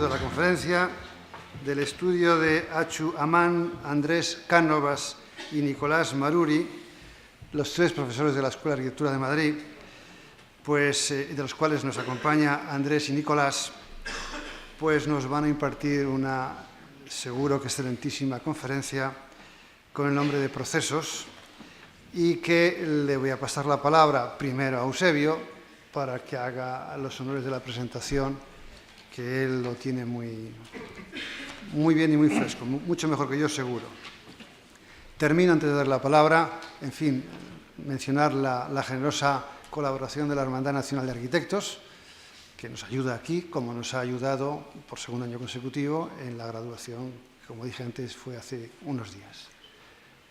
de la conferencia, del estudio de Achu Amán, Andrés Cánovas y Nicolás Maruri, los tres profesores de la Escuela de Arquitectura de Madrid, de los cuales nos acompaña Andrés y Nicolás, pues nos van a impartir una, seguro que excelentísima conferencia con el nombre de Procesos, y que le voy a pasar la palabra primero a Eusebio para que haga los honores de la presentación, que él lo tiene muy bien y muy fresco, mucho mejor que yo seguro. Termino antes de dar la palabra, en fin, mencionar la generosa colaboración de la Hermandad Nacional de Arquitectos, que nos ayuda aquí, como nos ha ayudado por segundo año consecutivo en la graduación, que como dije antes fue hace unos días.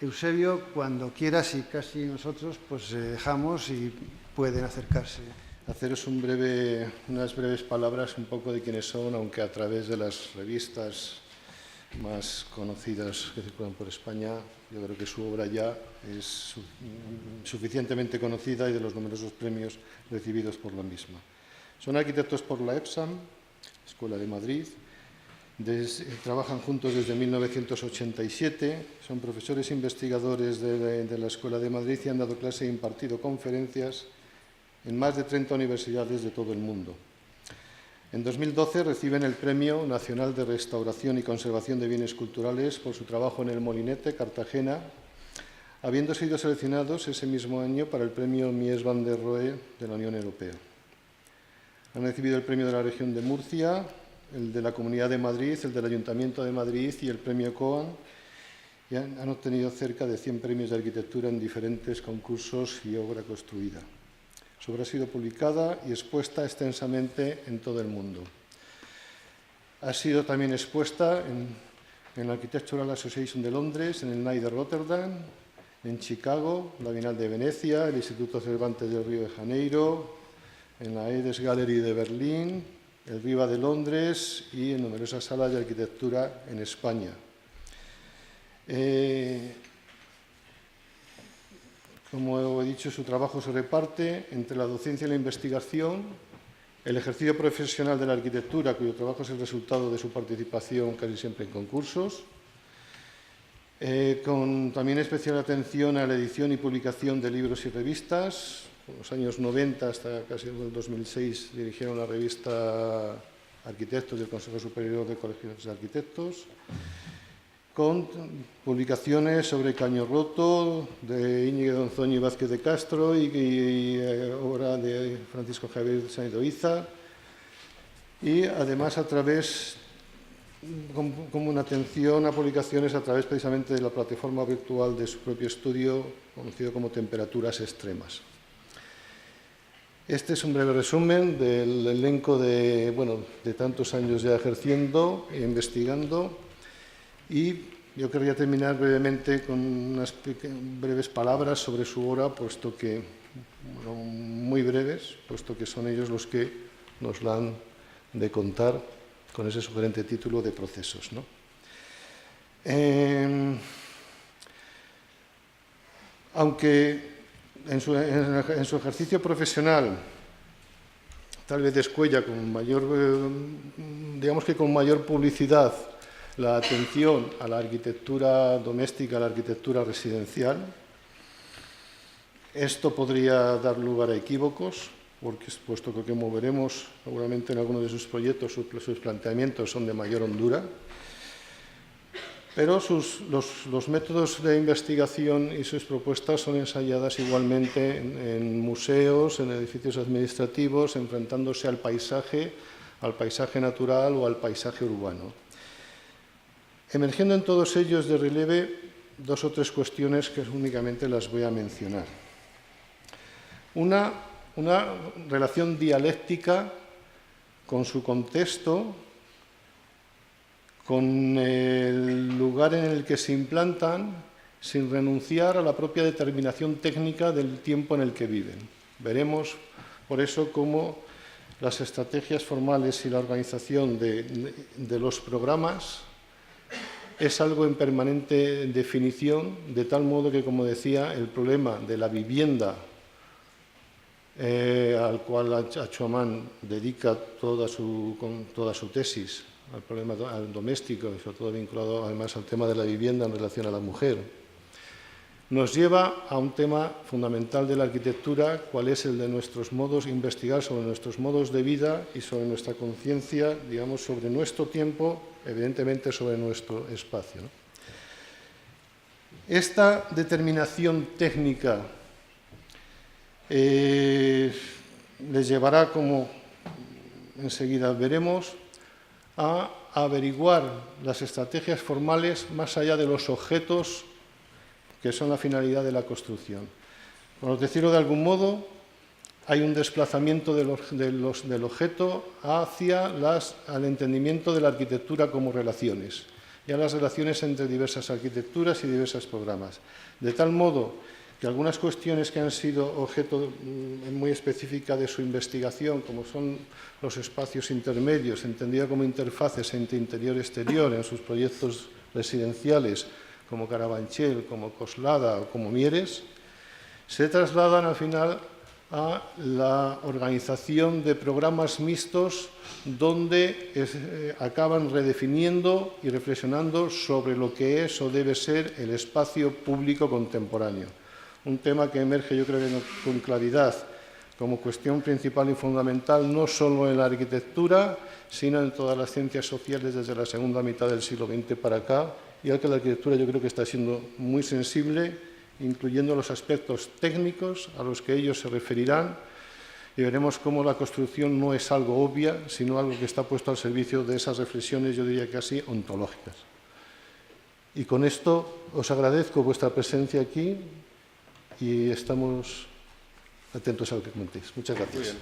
Eusebio, cuando quieras y casi nosotros, pues dejamos y pueden acercarse. Haceros unas breves palabras un poco de quiénes son, aunque a través de las revistas más conocidas que circulan por España, yo creo que su obra ya es suficientemente conocida y de los numerosos premios recibidos por la misma. Son arquitectos por la EPSAM, Escuela de Madrid, trabajan juntos desde 1987, son profesores investigadores de la Escuela de Madrid y han dado clase e impartido conferencias en más de 30 universidades de todo el mundo. En 2012 reciben el Premio Nacional de Restauración y Conservación de Bienes Culturales por su trabajo en el Molinete, Cartagena, habiendo sido seleccionados ese mismo año para el Premio Mies van der Rohe de la Unión Europea. Han recibido el Premio de la Región de Murcia, el de la Comunidad de Madrid, el del Ayuntamiento de Madrid y el Premio Coan, y han obtenido cerca de 100 premios de arquitectura en diferentes concursos y obra construida. Su obra ha sido publicada y expuesta extensamente en todo el mundo. Ha sido también expuesta en la Architectural Association de Londres, en el NAI de Rotterdam, en Chicago, la Bienal de Venecia, el Instituto Cervantes del Río de Janeiro, en la Edes Gallery de Berlín, el Riva de Londres y en numerosas salas de arquitectura en España. Como he dicho, su trabajo se reparte entre la docencia y la investigación, el ejercicio profesional de la arquitectura, cuyo trabajo es el resultado de su participación casi siempre en concursos, con también especial atención a la edición y publicación de libros y revistas. En los años 90 hasta casi el 2006 dirigieron la revista Arquitectos del Consejo Superior de Colegios de Arquitectos, con publicaciones sobre Caño Roto, de Íñigo Donzoño y Vázquez de Castro y obra de Francisco Javier Sanedoiza, y además a través, como una atención a publicaciones a través precisamente de la plataforma virtual de su propio estudio, conocido como Temperaturas Extremas. Este es un breve resumen del elenco de tantos años ya ejerciendo e investigando. Y yo querría terminar brevemente con unas breves palabras sobre su obra, muy breves, puesto que son ellos los que nos la han de contar con ese sugerente título de Procesos, ¿no? Aunque en su ejercicio profesional tal vez descuella con mayor publicidad la atención a la arquitectura doméstica, a la arquitectura residencial. Esto podría dar lugar a equívocos, puesto que, como veremos seguramente en algunos de sus proyectos, sus planteamientos son de mayor hondura. Pero los métodos de investigación y sus propuestas son ensayadas igualmente en museos, en edificios administrativos, enfrentándose al paisaje natural o al paisaje urbano. Emergiendo en todos ellos de relieve dos o tres cuestiones que únicamente las voy a mencionar. Una relación dialéctica con su contexto, con el lugar en el que se implantan, sin renunciar a la propia determinación técnica del tiempo en el que viven. Veremos por eso cómo las estrategias formales y la organización de los programas es algo en permanente definición, de tal modo que, como decía, el problema de la vivienda, al cual Achu Amán dedica toda su tesis, al problema doméstico y sobre todo vinculado además al tema de la vivienda en relación a la mujer, nos lleva a un tema fundamental de la arquitectura, cuál es el de nuestros modos, investigar sobre nuestros modos de vida y sobre nuestra conciencia, digamos, sobre nuestro tiempo, evidentemente sobre nuestro espacio, ¿no? Esta determinación técnica les llevará, como enseguida veremos, a averiguar las estrategias formales más allá de los objetos que son la finalidad de la construcción. Por decirlo de algún modo, hay un desplazamiento del objeto hacia al entendimiento de la arquitectura como relaciones, y a las relaciones entre diversas arquitecturas y diversos programas. De tal modo que algunas cuestiones que han sido objeto muy específica de su investigación, como son los espacios intermedios, entendidos como interfaces entre interior y exterior en sus proyectos residenciales, como Carabanchel, como Coslada o como Mieres, se trasladan al final a la organización de programas mixtos donde acaban redefiniendo y reflexionando sobre lo que es o debe ser el espacio público contemporáneo. Un tema que emerge, yo creo que con claridad, como cuestión principal y fundamental, no solo en la arquitectura, sino en todas las ciencias sociales desde la segunda mitad del siglo XX para acá, y al que la arquitectura yo creo que está siendo muy sensible, incluyendo los aspectos técnicos a los que ellos se referirán, y veremos cómo la construcción no es algo obvia, sino algo que está puesto al servicio de esas reflexiones, yo diría casi ontológicas. Y con esto os agradezco vuestra presencia aquí y estamos atentos a lo que comentéis. Muchas gracias.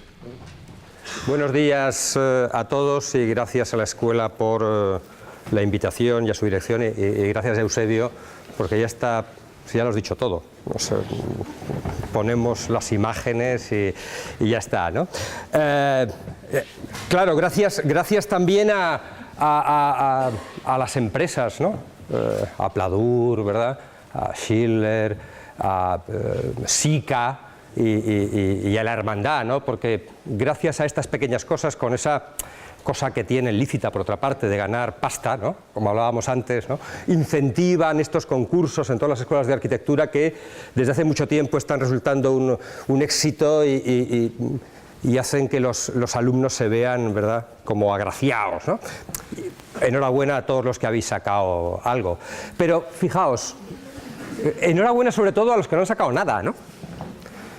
Buenos días a todos y gracias a la escuela por la invitación y a su dirección, y gracias a Eusebio, porque ya está, ya lo has dicho todo. O sea, ponemos las imágenes y ya está, ¿no? Claro, gracias también a las empresas, ¿no? A Pladur, ¿verdad? A Schiller, a Sika y a la hermandad, ¿no? Porque gracias a estas pequeñas cosas, con esa cosa que tienen lícita, por otra parte, de ganar pasta, ¿no? Como hablábamos antes, ¿no? Incentivan estos concursos en todas las escuelas de arquitectura que desde hace mucho tiempo están resultando un éxito y hacen que los alumnos se vean, ¿verdad?, como agraciados, ¿no? Enhorabuena a todos los que habéis sacado algo. Pero fijaos, enhorabuena sobre todo a los que no han sacado nada, ¿no?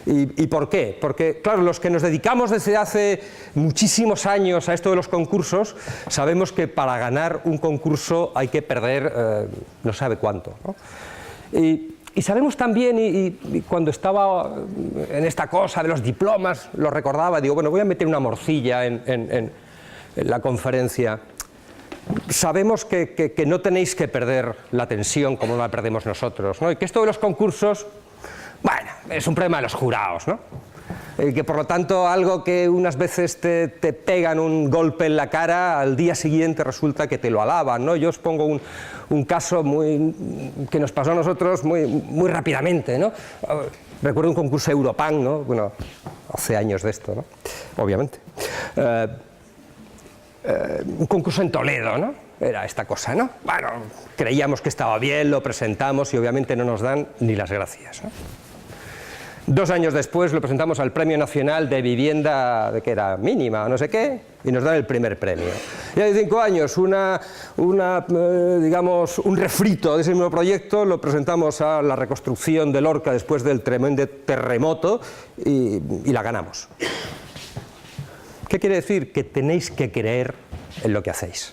¿Y por qué? Porque, claro, los que nos dedicamos desde hace muchísimos años a esto de los concursos, sabemos que para ganar un concurso hay que perder no sabe cuánto, ¿no? Y sabemos también, y cuando estaba en esta cosa de los diplomas, lo recordaba, digo, bueno, voy a meter una morcilla en la conferencia. Sabemos que no tenéis que perder la tensión como la perdemos nosotros, ¿no? Y que esto de los concursos, bueno, es un problema de los jurados, ¿no? Que por lo tanto algo que unas veces te pegan un golpe en la cara, al día siguiente resulta que te lo alaban, ¿no? Yo os pongo un caso que nos pasó a nosotros muy rápidamente, ¿no? Recuerdo un concurso Europan, ¿no? Bueno, hace años de esto, ¿no? Obviamente. Un concurso en Toledo, ¿no? Era esta cosa, ¿no? Bueno, creíamos que estaba bien, lo presentamos y obviamente no nos dan ni las gracias, ¿no? 2 años después lo presentamos al Premio Nacional de Vivienda, de que era mínima, no sé qué, y nos dan el primer premio. Y hace 5 años, digamos, un refrito de ese mismo proyecto lo presentamos a la reconstrucción de Lorca después del tremendo terremoto y la ganamos. ¿Qué quiere decir? Que tenéis que creer en lo que hacéis.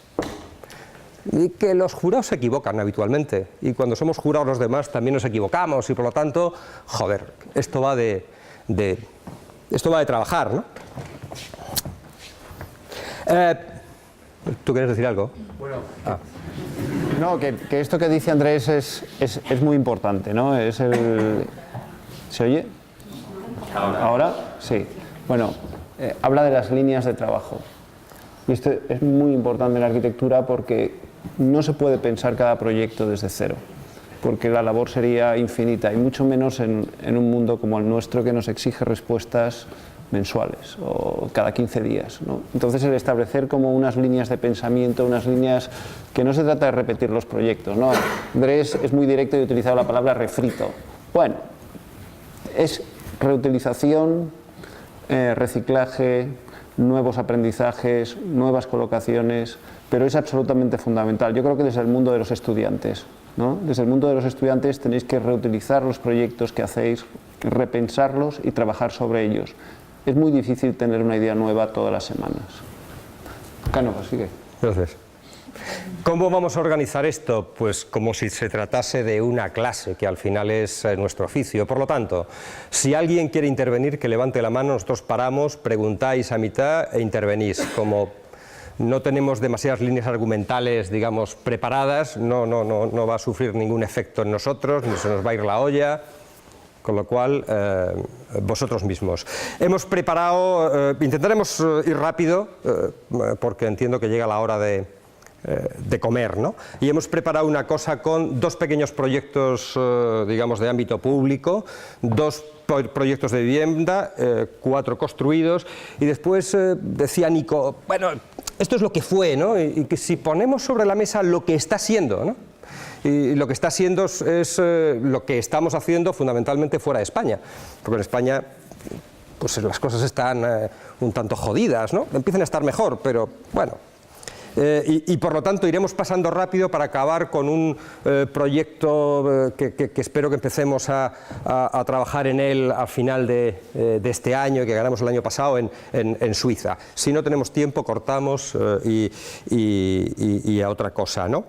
Y que los jurados se equivocan habitualmente, y cuando somos jurados los demás también nos equivocamos, y por lo tanto, joder, esto va de trabajar, ¿no? ¿Tú quieres decir algo? Bueno, no, que esto que dice Andrés es muy importante, ¿no? ¿Se oye? ¿Ahora? Sí. Bueno, habla de las líneas de trabajo. Y esto es muy importante en la arquitectura porque no se puede pensar cada proyecto desde cero, porque la labor sería infinita, y mucho menos en un mundo como el nuestro que nos exige respuestas mensuales o cada 15 días, ¿no? Entonces el establecer como unas líneas de pensamiento, unas líneas que no se trata de repetir los proyectos, ¿no? Andrés es muy directo y ha utilizado la palabra refrito. Bueno, es reutilización, reciclaje, nuevos aprendizajes, nuevas colocaciones, pero es absolutamente fundamental. Yo creo que desde el mundo de los estudiantes, ¿no? Desde el mundo de los estudiantes tenéis que reutilizar los proyectos que hacéis, repensarlos y trabajar sobre ellos. Es muy difícil tener una idea nueva todas las semanas. Cánovas, sigue. Gracias. ¿Cómo vamos a organizar esto? Pues como si se tratase de una clase, que al final es nuestro oficio. Por lo tanto, si alguien quiere intervenir, que levante la mano, nosotros paramos, preguntáis a mitad e intervenís. Como no tenemos demasiadas líneas argumentales, digamos, preparadas, no va a sufrir ningún efecto en nosotros, ni se nos va a ir la olla, con lo cual, vosotros mismos. Hemos preparado, intentaremos ir rápido, porque entiendo que llega la hora de comer, ¿no? Y hemos preparado una cosa con 2 pequeños proyectos, digamos, de ámbito público, 2 proyectos de vivienda, 4 construidos, y después decía Nico, bueno, esto es lo que fue, ¿no? Y que si ponemos sobre la mesa lo que está siendo, ¿no? Y lo que está siendo es lo que estamos haciendo fundamentalmente fuera de España, porque en España pues las cosas están un tanto jodidas, ¿no? Empiezan a estar mejor, pero bueno. Y por lo tanto iremos pasando rápido para acabar con un proyecto que espero que empecemos a trabajar en él al final de este año, que ganamos el año pasado en Suiza. Si no tenemos tiempo, cortamos y a otra cosa, ¿no?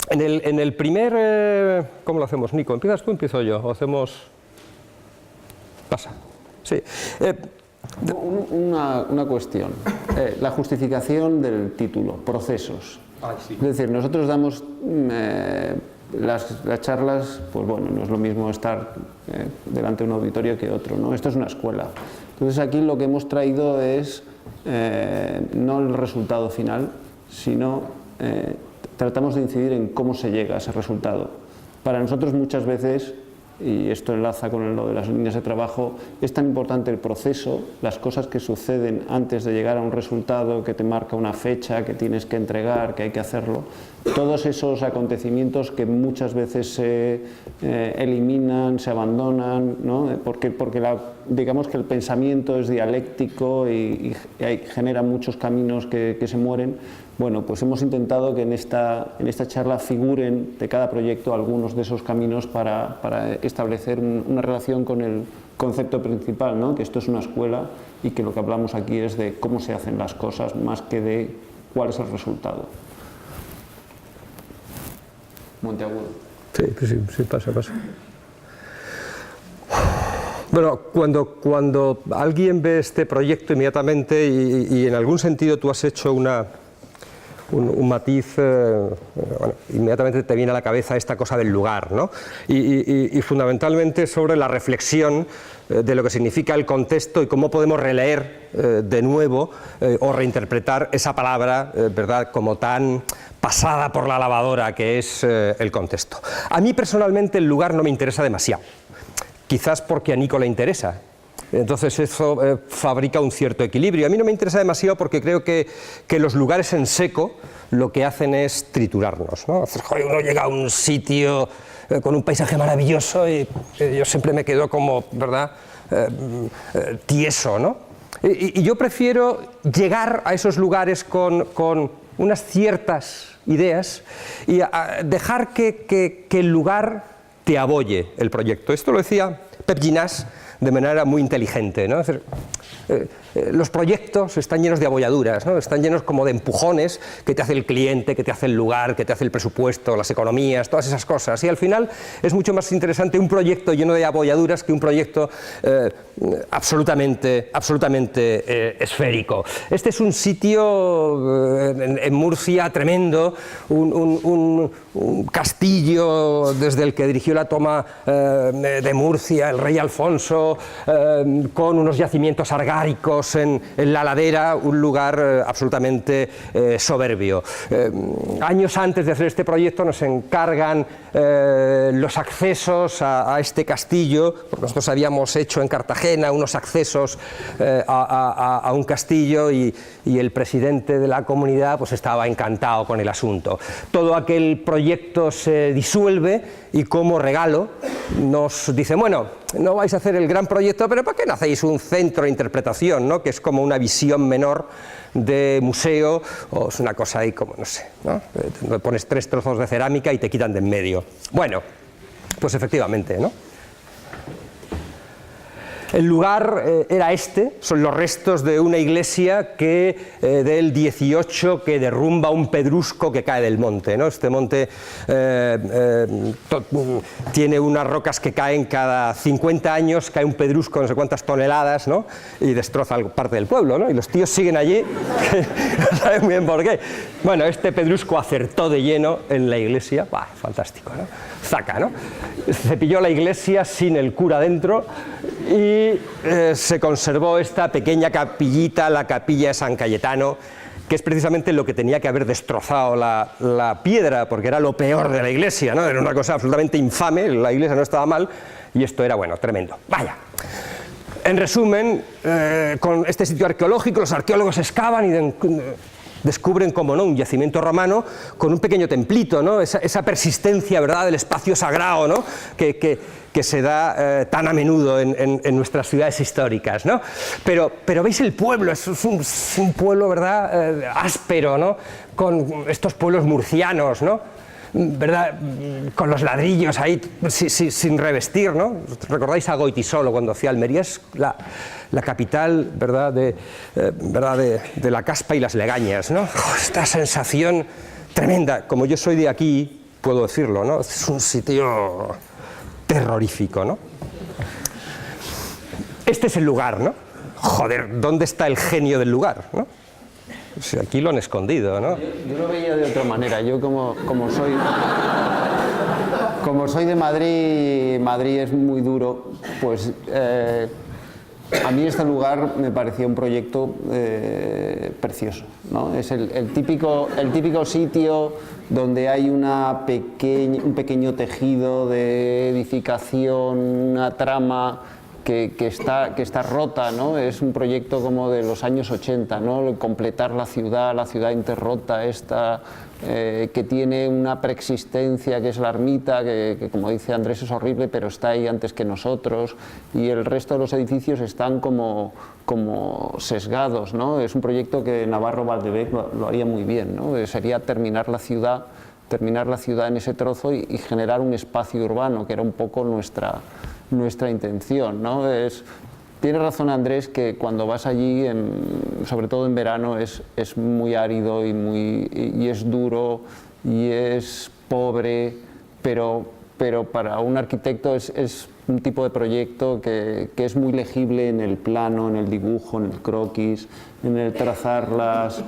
En el primer... ¿Cómo lo hacemos, Nico? ¿Empiezas tú o empiezo yo? ¿O hacemos...? Pasa. Sí. Una cuestión, la justificación del título, procesos. Sí. Es decir, nosotros damos las charlas, pues bueno, no es lo mismo estar delante de un auditorio que otro, ¿no? Esto es una escuela. Entonces aquí lo que hemos traído es no el resultado final, sino tratamos de incidir en cómo se llega a ese resultado. Para nosotros muchas veces, y esto enlaza con lo de las líneas de trabajo, es tan importante el proceso, las cosas que suceden antes de llegar a un resultado que te marca una fecha, que tienes que entregar, que hay que hacerlo, todos esos acontecimientos que muchas veces se eliminan, se abandonan, ¿no? porque digamos que el pensamiento es dialéctico y genera muchos caminos que se mueren. Bueno, pues hemos intentado que en esta charla figuren de cada proyecto algunos de esos caminos para establecer una relación con el concepto principal, ¿no? Que esto es una escuela y que lo que hablamos aquí es de cómo se hacen las cosas más que de cuál es el resultado. Monteagudo. Sí, pasa. Bueno, cuando alguien ve este proyecto inmediatamente y en algún sentido tú has hecho un matiz, bueno, inmediatamente te viene a la cabeza esta cosa del lugar, ¿no? Y fundamentalmente sobre la reflexión de lo que significa el contexto y cómo podemos releer de nuevo o reinterpretar esa palabra, ¿verdad?, como tan pasada por la lavadora que es el contexto. A mí personalmente el lugar no me interesa demasiado, quizás porque a Nico le interesa. Entonces eso fabrica un cierto equilibrio. A mí no me interesa demasiado porque creo que los lugares en seco lo que hacen es triturarnos, ¿no? Uno llega a un sitio con un paisaje maravilloso y yo siempre me quedo como, ¿verdad?, tieso, ¿no? Y yo prefiero llegar a esos lugares con unas ciertas ideas y dejar que el lugar te abolle el proyecto. Esto lo decía Pep Ginás de manera muy inteligente, ¿no? Es decir, los proyectos están llenos de abolladuras, ¿no? Están llenos como de empujones que te hace el cliente, que te hace el lugar, que te hace el presupuesto, las economías, todas esas cosas. Y al final es mucho más interesante un proyecto lleno de abolladuras que un proyecto absolutamente esférico. Este es un sitio en Murcia tremendo, un castillo desde el que dirigió la toma de Murcia el rey Alfonso, con unos yacimientos argáricos en la ladera, un lugar absolutamente soberbio. Años antes de hacer este proyecto nos encargan los accesos a este castillo, porque nosotros habíamos hecho en Cartagena unos accesos a un castillo y el presidente de la comunidad pues estaba encantado con el asunto. Todo aquel proyecto se disuelve y como regalo nos dicen, bueno, no vais a hacer el gran proyecto, pero ¿por qué no hacéis un centro de interpretación, ¿no? Que es como una visión menor de museo, o es una cosa ahí como, no sé, ¿no? Pones 3 trozos de cerámica y te quitan de en medio. Bueno, pues efectivamente, ¿no? El lugar era este, son los restos de una iglesia del 18 que derrumba un pedrusco que cae del monte, ¿no? Este monte tiene unas rocas que caen cada 50 años, cae un pedrusco no sé cuántas toneladas, ¿no? Y destroza parte del pueblo, ¿no? Y los tíos siguen allí, no saben muy bien por qué. Bueno, este pedrusco acertó de lleno en la iglesia, ¡bah! Fantástico, ¿no? Zaca, ¿no? Cepilló la iglesia sin el cura dentro y se conservó esta pequeña capillita, la capilla de San Cayetano, que es precisamente lo que tenía que haber destrozado la piedra, porque era lo peor de la iglesia, ¿no? Era una cosa absolutamente infame, la iglesia no estaba mal, y esto era, bueno, tremendo. Vaya. En resumen, con este sitio arqueológico, los arqueólogos excavan y descubren, como no, un yacimiento romano con un pequeño templito, ¿no? Esa persistencia, ¿verdad?, del espacio sagrado, ¿no?, que se da tan a menudo en nuestras ciudades históricas, ¿no? Pero veis el pueblo, es un pueblo, ¿verdad?, áspero, ¿no?, con estos pueblos murcianos, ¿no?, ¿verdad?, con los ladrillos ahí sin revestir, ¿no? ¿Recordáis a Goytisolo cuando hacía Almería? Es la capital, ¿verdad?, de la caspa y las legañas, ¿no? Esta sensación tremenda. Como yo soy de aquí, puedo decirlo, ¿no? Es un sitio terrorífico, ¿no? Este es el lugar, ¿no? Joder, ¿dónde está el genio del lugar, ¿no? O sea, aquí lo han escondido, ¿no? Yo lo veía de otra manera. Yo como soy de Madrid, Madrid es muy duro, pues a mí este lugar me parecía un proyecto precioso, ¿no? Es el típico sitio donde hay un pequeño tejido de edificación, una trama que está rota, ¿no? Es un proyecto como de los años 80, ¿no? Completar la ciudad interrota esta, que tiene una preexistencia, que es la ermita, que como dice Andrés es horrible, pero está ahí antes que nosotros, y el resto de los edificios están como sesgados, ¿no? Es un proyecto que Navarro Valdebec lo haría muy bien, ¿no? Sería terminar la ciudad en ese trozo y generar un espacio urbano, que era un poco nuestra intención, ¿no? Tiene razón Andrés que cuando vas allí, sobre todo en verano, es muy árido y es duro y es pobre, pero para un arquitecto es un tipo de proyecto que es muy legible en el plano, en el dibujo, en el croquis, en el trazarlas.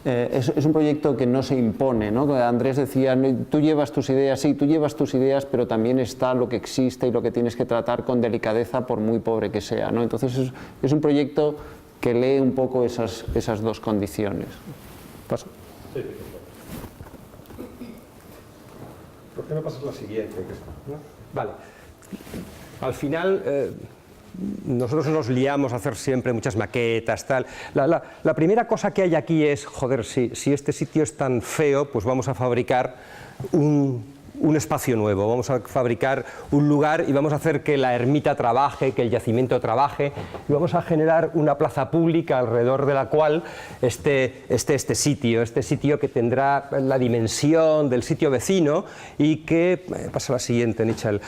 Es un proyecto que no se impone, ¿no? Andrés decía, tú llevas tus ideas, sí, tú llevas tus ideas, pero también está lo que existe y lo que tienes que tratar con delicadeza por muy pobre que sea, ¿no? Entonces es un proyecto que lee un poco esas dos condiciones. ¿Paso? Sí. ¿Por qué no pasas la siguiente? ¿No? Vale. Al final... nosotros nos liamos a hacer siempre muchas maquetas, tal. La primera cosa que hay aquí es, joder, si este sitio es tan feo, pues vamos a fabricar un espacio nuevo, vamos a fabricar un lugar y vamos a hacer que la ermita trabaje, que el yacimiento trabaje, y vamos a generar una plaza pública alrededor de la cual esté este sitio que tendrá la dimensión del sitio vecino y que, pasa la siguiente, Nichel,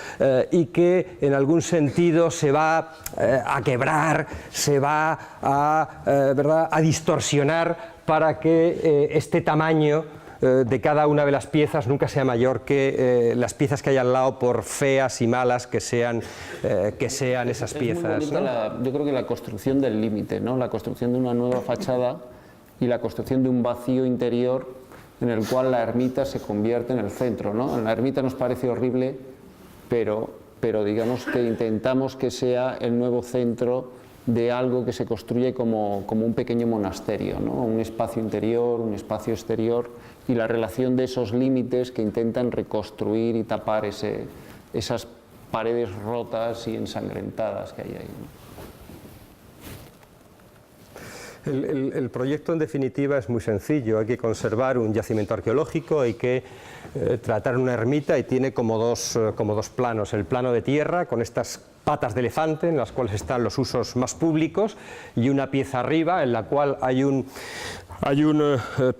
y que en algún sentido se va a quebrar, se va a distorsionar para que este tamaño de cada una de las piezas nunca sea mayor que las piezas que hay al lado, por feas y malas que sean esas piezas, ¿no? Yo creo que la construcción del límite, ¿no? La construcción de una nueva fachada y la construcción de un vacío interior en el cual la ermita se convierte en el centro, ¿no? La ermita nos parece horrible, pero digamos que intentamos que sea el nuevo centro de algo que se construye como un pequeño monasterio, ¿no? Un espacio interior, un espacio exterior, y la relación de esos límites que intentan reconstruir y tapar esas paredes rotas y ensangrentadas que hay ahí, ¿no? El proyecto, en definitiva, es muy sencillo. Hay que conservar un yacimiento arqueológico, hay que tratar una ermita, y tiene como dos planos. El plano de tierra, con estas patas de elefante en las cuales están los usos más públicos, y una pieza arriba en la cual hay un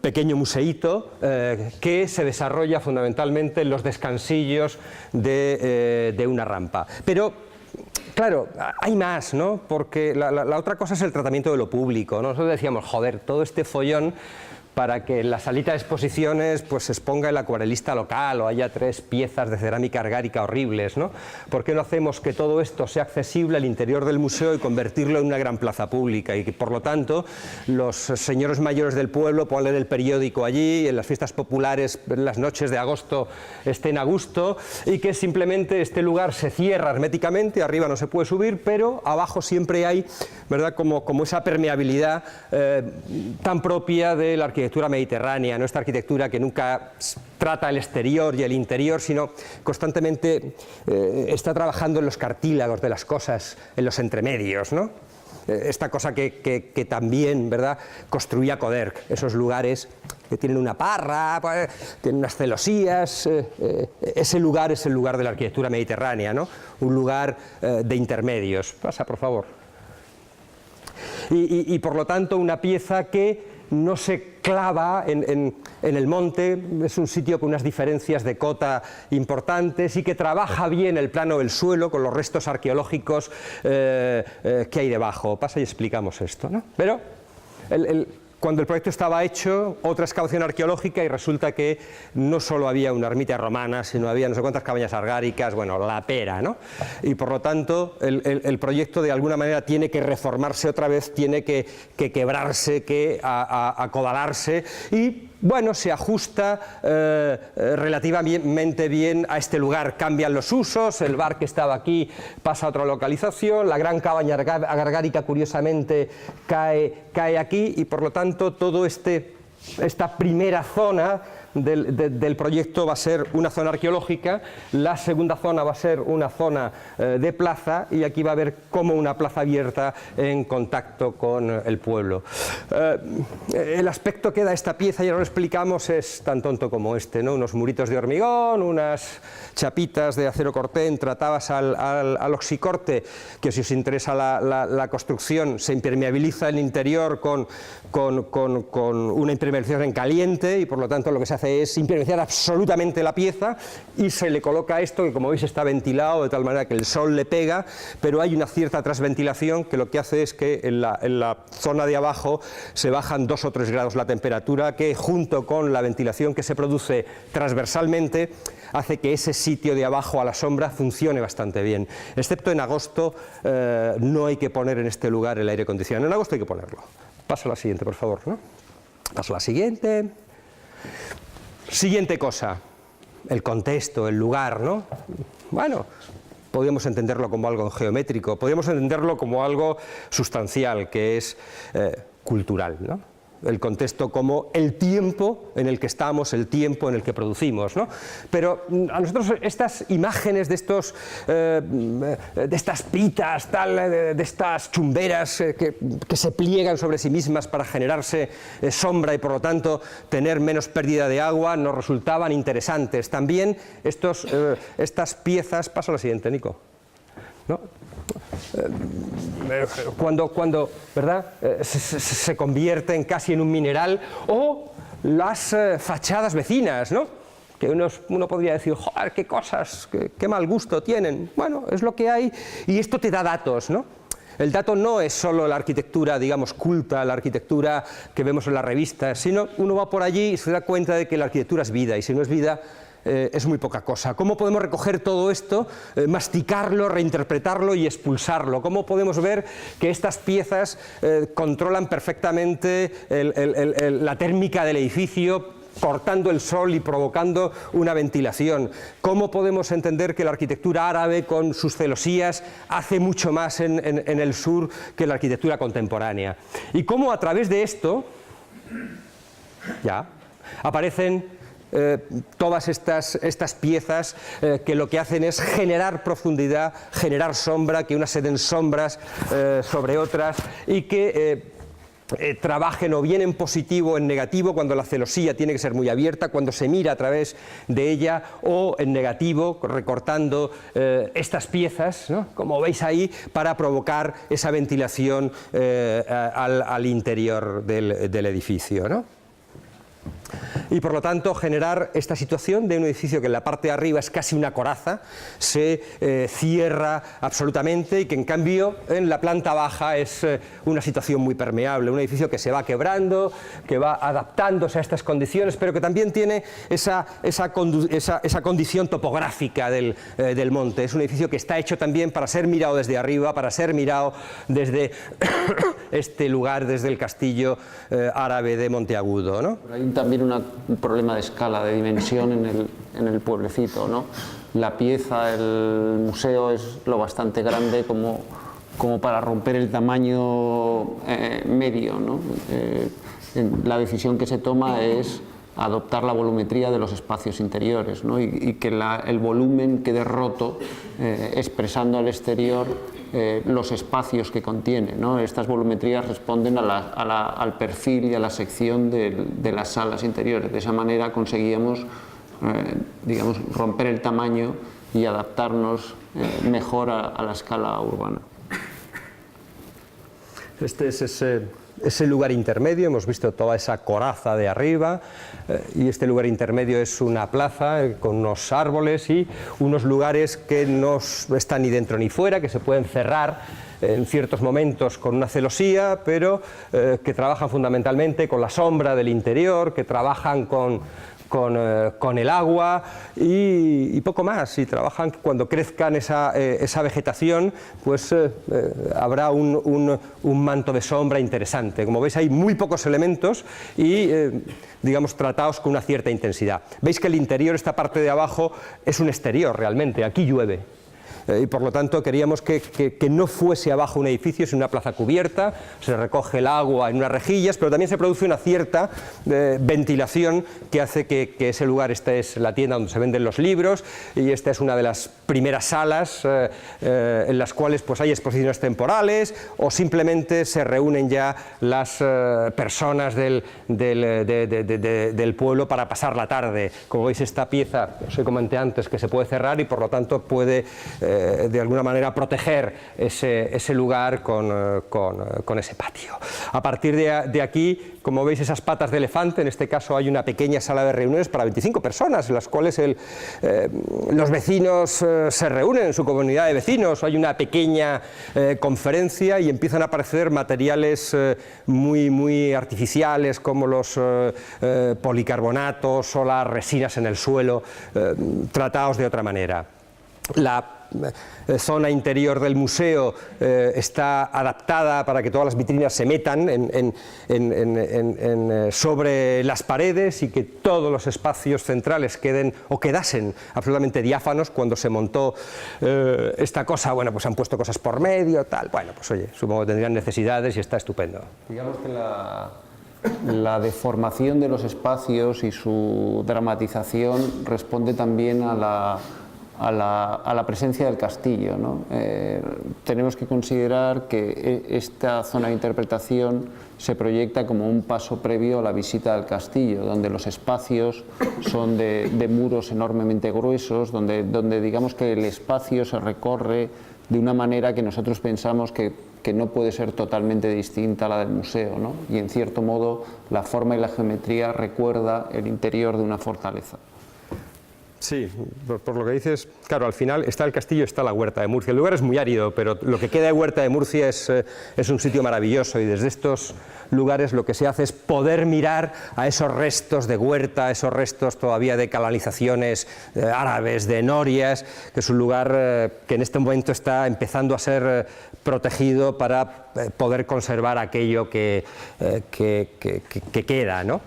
pequeño museíto que se desarrolla fundamentalmente en los descansillos de una rampa. Pero claro, hay más, ¿no? Porque la otra cosa es el tratamiento de lo público, ¿no? Nosotros decíamos, joder, todo este follón para que en la salita de exposiciones pues se exponga el acuarelista local o haya 3 piezas de cerámica argárica horribles, ¿no? ¿Por qué no hacemos que todo esto sea accesible al interior del museo y convertirlo en una gran plaza pública? Y que, por lo tanto, los señores mayores del pueblo puedan leer el periódico allí, en las fiestas populares, en las noches de agosto, estén a gusto, y que simplemente este lugar se cierra herméticamente, arriba no se puede subir, pero abajo siempre hay, ¿verdad?, como esa permeabilidad tan propia de la arquitectura mediterránea, ¿no? Esta arquitectura que nunca trata el exterior y el interior, sino constantemente está trabajando en los cartílagos de las cosas, en los entremedios, ¿no? Esta cosa que también, ¿verdad?, construía Coderch, esos lugares que tienen una parra, tienen unas celosías. Ese lugar es el lugar de la arquitectura mediterránea, ¿no? Un lugar de intermedios. Pasa, por favor. Y por lo tanto, una pieza que no se clava en el monte, es un sitio con unas diferencias de cota importantes y que trabaja bien el plano del suelo con los restos arqueológicos que hay debajo. Pasa y explicamos esto, ¿no? Pero cuando el proyecto estaba hecho, otra excavación arqueológica, y resulta que no solo había una ermita romana, sino había no sé cuántas cabañas argáricas, bueno, la pera, ¿no? Y por lo tanto, el proyecto de alguna manera tiene que reformarse otra vez, tiene que quebrarse, que acodalarse, y bueno, se ajusta relativamente bien a este lugar. Cambian los usos, el bar que estaba aquí pasa a otra localización, la gran cabaña argárica curiosamente cae aquí, y por lo tanto todo esta primera zona del proyecto va a ser una zona arqueológica, la segunda zona va a ser una zona de plaza, y aquí va a haber como una plaza abierta en contacto con el pueblo. El aspecto que da esta pieza, ya lo explicamos, es tan tonto como este, ¿no? Unos muritos de hormigón, unas chapitas de acero corten tratadas al oxicorte, que si os interesa la construcción, se impermeabiliza el interior con una impermeabilización en caliente, y por lo tanto lo que se hace es impermeabilizar absolutamente la pieza, y se le coloca esto que, como veis, está ventilado de tal manera que el sol le pega, pero hay una cierta transventilación que lo que hace es que en la zona de abajo se bajan 2 o 3 grados la temperatura, que junto con la ventilación que se produce transversalmente hace que ese sitio de abajo a la sombra funcione bastante bien. Excepto en agosto, no hay que poner en este lugar el aire acondicionado. En agosto hay que ponerlo. Pasa a la siguiente, por favor, ¿no? Paso a la siguiente. Siguiente cosa, el contexto, el lugar, ¿no? Bueno, podríamos entenderlo como algo geométrico, podríamos entenderlo como algo sustancial, que es cultural, ¿no? El contexto como el tiempo en el que estamos, el tiempo en el que producimos, ¿no? Pero a nosotros estas imágenes de estas pitas, de estas chumberas que se pliegan sobre sí mismas para generarse sombra y por lo tanto tener menos pérdida de agua, nos resultaban interesantes. También estas piezas, pasa a la siguiente, Nico, ¿no? Cuando ¿verdad? Se convierten casi en un mineral, o las fachadas vecinas, ¿no? Que uno podría decir, joder, qué cosas, qué mal gusto tienen. Bueno, es lo que hay, y esto te da datos, ¿no? El dato no es solo la arquitectura, digamos, culta, la arquitectura que vemos en las revistas, sino uno va por allí y se da cuenta de que la arquitectura es vida, y si no es vida, es muy poca cosa. ¿Cómo podemos recoger todo esto, masticarlo, reinterpretarlo y expulsarlo? ¿Cómo podemos ver que estas piezas controlan perfectamente la térmica del edificio, cortando el sol y provocando una ventilación. ¿Cómo podemos entender que la arquitectura árabe con sus celosías hace mucho más en el sur que la arquitectura contemporánea? Y cómo a través de esto aparecen todas estas piezas que lo que hacen es generar profundidad, generar sombra, que unas se den sombras sobre otras y que trabajen o bien en positivo o en negativo, cuando la celosía tiene que ser muy abierta, cuando se mira a través de ella, o en negativo, recortando estas piezas, ¿no?, como veis ahí, para provocar esa ventilación al interior del edificio, ¿no? Y por lo tanto generar esta situación de un edificio que en la parte de arriba es casi una coraza, se cierra absolutamente, y que en cambio en la planta baja es una situación muy permeable, un edificio que se va quebrando, que va adaptándose a estas condiciones, pero que también tiene esa condición topográfica del monte. Es un edificio que está hecho también para ser mirado desde arriba, para ser mirado desde este lugar, desde el castillo árabe de Monteagudo, ¿no? Hay también un problema de escala, de dimensión en el pueblecito, ¿no? La pieza, el museo es lo bastante grande como para romper el tamaño medio, ¿no? La decisión que se toma es adoptar la volumetría de los espacios interiores, ¿no? y que el volumen quede roto, expresando al exterior los espacios que contiene, ¿no? Estas volumetrías responden al perfil y a la sección de las salas interiores. De esa manera conseguíamos digamos, romper el tamaño y adaptarnos mejor a la escala urbana. Este es ese lugar intermedio. Hemos visto toda esa coraza de arriba, y este lugar intermedio es una plaza con unos árboles y unos lugares que no están ni dentro ni fuera, que se pueden cerrar en ciertos momentos con una celosía, pero que trabajan fundamentalmente con la sombra del interior, que trabajan con el agua y poco más, y trabajan cuando crezcan esa vegetación, pues habrá un manto de sombra interesante. Como veis, hay muy pocos elementos y digamos tratados con una cierta intensidad. Veis que el interior, esta parte de abajo, es un exterior realmente, aquí llueve. Y por lo tanto queríamos que no fuese abajo un edificio, sino una plaza cubierta. Se recoge el agua en unas rejillas, pero también se produce una cierta ventilación que hace que ese lugar, esta es la tienda donde se venden los libros, y esta es una de las primeras salas en las cuales pues hay exposiciones temporales, o simplemente se reúnen ya las personas del pueblo para pasar la tarde. Como veis, esta pieza, os comenté antes, que se puede cerrar y por lo tanto puede de alguna manera proteger ese lugar con ese patio. A partir de aquí, como veis, esas patas de elefante, en este caso hay una pequeña sala de reuniones para 25 personas, en las cuales los vecinos se reúnen en su comunidad de vecinos, hay una pequeña conferencia y empiezan a aparecer materiales muy artificiales, como los policarbonatos o las resinas en el suelo, tratados de otra manera. La zona interior del museo está adaptada para que todas las vitrinas se metan sobre las paredes y que todos los espacios centrales quedasen absolutamente diáfanos. Cuando se montó esta cosa, bueno, pues han puesto cosas por medio, tal. Bueno, pues oye, supongo que tendrían necesidades y está estupendo. Digamos que la deformación de los espacios y su dramatización responde también a la presencia del castillo, ¿no? Tenemos que considerar que esta zona de interpretación se proyecta como un paso previo a la visita al castillo, donde los espacios son de muros enormemente gruesos, donde digamos que el espacio se recorre de una manera que nosotros pensamos que no puede ser totalmente distinta a la del museo, ¿no? Y en cierto modo la forma y la geometría recuerda el interior de una fortaleza. Sí, por lo que dices, claro, al final está el castillo, está la Huerta de Murcia. El lugar es muy árido, pero lo que queda de Huerta de Murcia es un sitio maravilloso, y desde estos lugares lo que se hace es poder mirar a esos restos de huerta, a esos restos todavía de canalizaciones árabes, de norias, que es un lugar que en este momento está empezando a ser protegido para poder conservar aquello que queda, ¿no?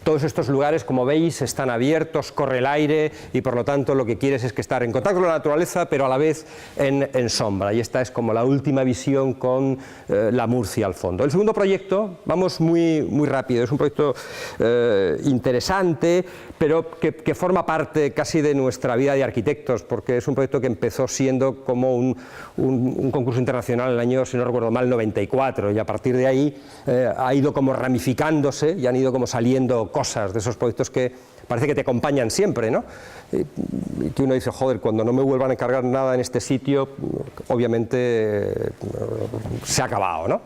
Todos estos lugares, como veis, están abiertos, corre el aire y por lo tanto lo que quieres es que estar en contacto con la naturaleza, pero a la vez en sombra. Y esta es como la última visión con la Murcia al fondo. El segundo proyecto, vamos muy rápido, es un proyecto interesante, pero que forma parte casi de nuestra vida de arquitectos, porque es un proyecto que empezó siendo como un concurso internacional en el año, si no recuerdo mal, 94, y a partir de ahí ha ido como ramificándose y han ido como saliendo cosas de esos proyectos que parece que te acompañan siempre, ¿no? Y que uno dice, joder, cuando no me vuelvan a encargar nada en este sitio, obviamente se ha acabado, ¿no?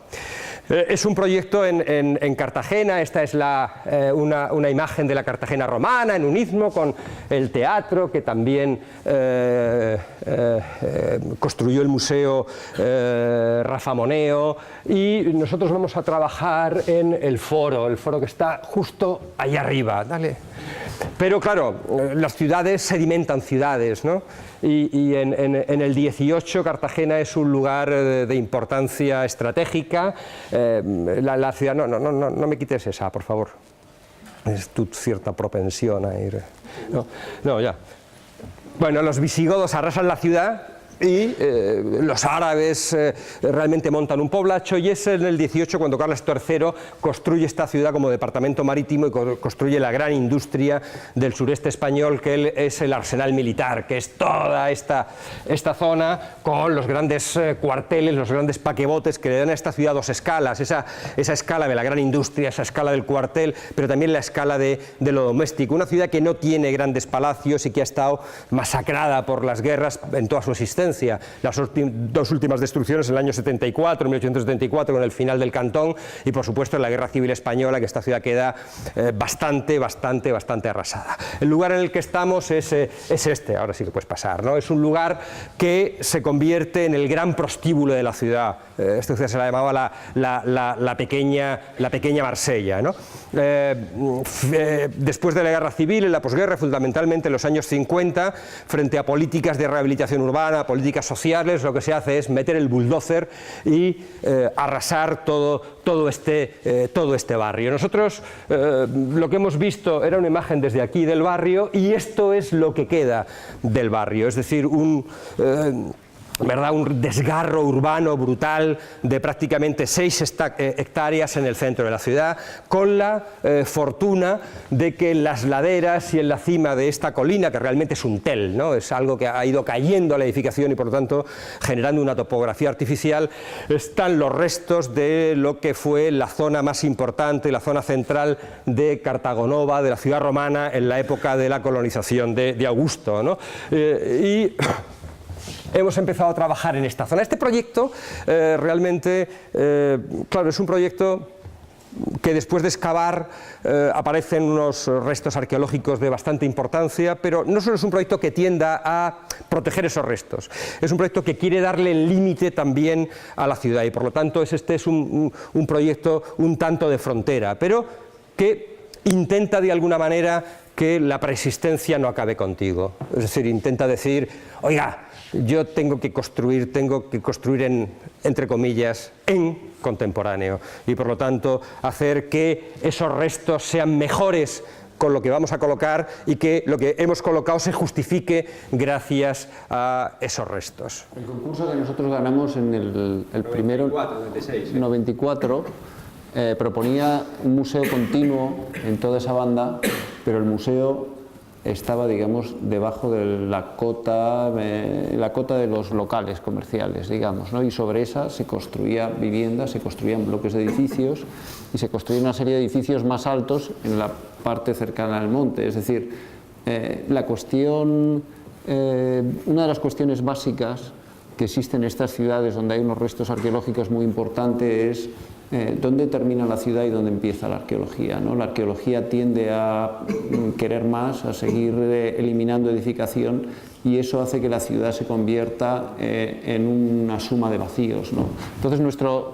Es un proyecto en Cartagena. Esta es una imagen de la Cartagena romana en un istmo con el teatro que también construyó el museo Rafa Moneo, y nosotros vamos a trabajar en el foro que está justo ahí arriba. Dale. Pero claro, las ciudades sedimentan ciudades, ¿no? Y en el 18 Cartagena es un lugar de importancia estratégica. La ciudad, no me quites esa, por favor. Es tu cierta propensión a ir. No, ya. Bueno, los visigodos arrasan la ciudad y los árabes realmente montan un poblacho, y es en el 18 cuando Carlos III construye esta ciudad como departamento marítimo y construye la gran industria del sureste español, que es el arsenal militar, que es toda esta zona con los grandes cuarteles, los grandes paquebotes que le dan a esta ciudad dos escalas, esa escala de la gran industria, esa escala del cuartel, pero también la escala de lo doméstico. Una ciudad que no tiene grandes palacios y que ha estado masacrada por las guerras en toda su existencia. Las dos últimas destrucciones en el año 74, 1874, con el final del Cantón, y por supuesto en la Guerra Civil Española, que esta ciudad queda bastante arrasada. El lugar en el que estamos es este, ahora sí que puedes pasar, ¿no? Es un lugar que se convierte en el gran prostíbulo de la ciudad. Esta ciudad se la llamaba la pequeña Marsella, ¿no? Después de la Guerra Civil, en la posguerra, fundamentalmente en los años 50, frente a políticas de rehabilitación urbana, políticas sociales, lo que se hace es meter el bulldozer y arrasar todo este barrio. Nosotros lo que hemos visto era una imagen desde aquí del barrio, y esto es lo que queda del barrio, es decir, un desgarro urbano brutal de prácticamente 6 hectáreas en el centro de la ciudad, con la fortuna de que en las laderas y en la cima de esta colina, que realmente es un tel, ¿no? Es algo que ha ido cayendo a la edificación y por lo tanto generando una topografía artificial, están los restos de lo que fue la zona más importante, la zona central de Cartagonova, de la ciudad romana, en la época de la colonización de Augusto, ¿no? Hemos empezado a trabajar en esta zona. Este proyecto realmente, claro, es un proyecto que después de excavar aparecen unos restos arqueológicos de bastante importancia, pero no solo es un proyecto que tienda a proteger esos restos, es un proyecto que quiere darle el límite también a la ciudad, y por lo tanto este es un proyecto un tanto de frontera, pero que intenta de alguna manera que la preexistencia no acabe contigo. Es decir, intenta decir, oiga, yo tengo que construir entre comillas, en contemporáneo, y por lo tanto hacer que esos restos sean mejores con lo que vamos a colocar y que lo que hemos colocado se justifique gracias a esos restos. El concurso que nosotros ganamos en el primero, 94, proponía un museo continuo en toda esa banda, pero el museo estaba, digamos, debajo de la cota de los locales comerciales, digamos, ¿no? Y sobre esa se construía vivienda, se construían bloques de edificios y se construía una serie de edificios más altos en la parte cercana al monte. Es decir, una de las cuestiones básicas que existen en estas ciudades donde hay unos restos arqueológicos muy importantes es dónde termina la ciudad y dónde empieza la arqueología, ¿no? La arqueología tiende a querer más, a seguir eliminando edificación, y eso hace que la ciudad se convierta en una suma de vacíos, ¿no? Entonces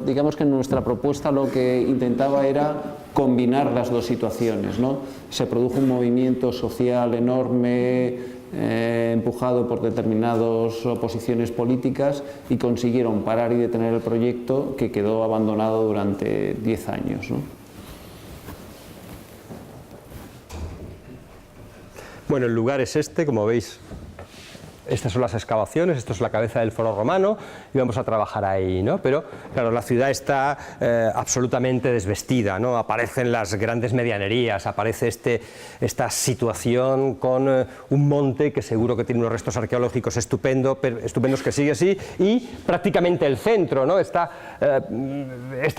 digamos que nuestra propuesta lo que intentaba era combinar las dos situaciones, ¿no? Se produjo un movimiento social enorme, empujado por determinadas oposiciones políticas, y consiguieron parar y detener el proyecto, que quedó abandonado durante 10 años, ¿no? Bueno, el lugar es este, como veis. Estas son las excavaciones, esto es la cabeza del foro romano y vamos a trabajar ahí, ¿no? Pero, claro, la ciudad está absolutamente desvestida, ¿no? Aparecen las grandes medianerías, aparece esta situación con un monte que seguro que tiene unos restos arqueológicos estupendos que sigue así, y prácticamente el centro, ¿no? Esta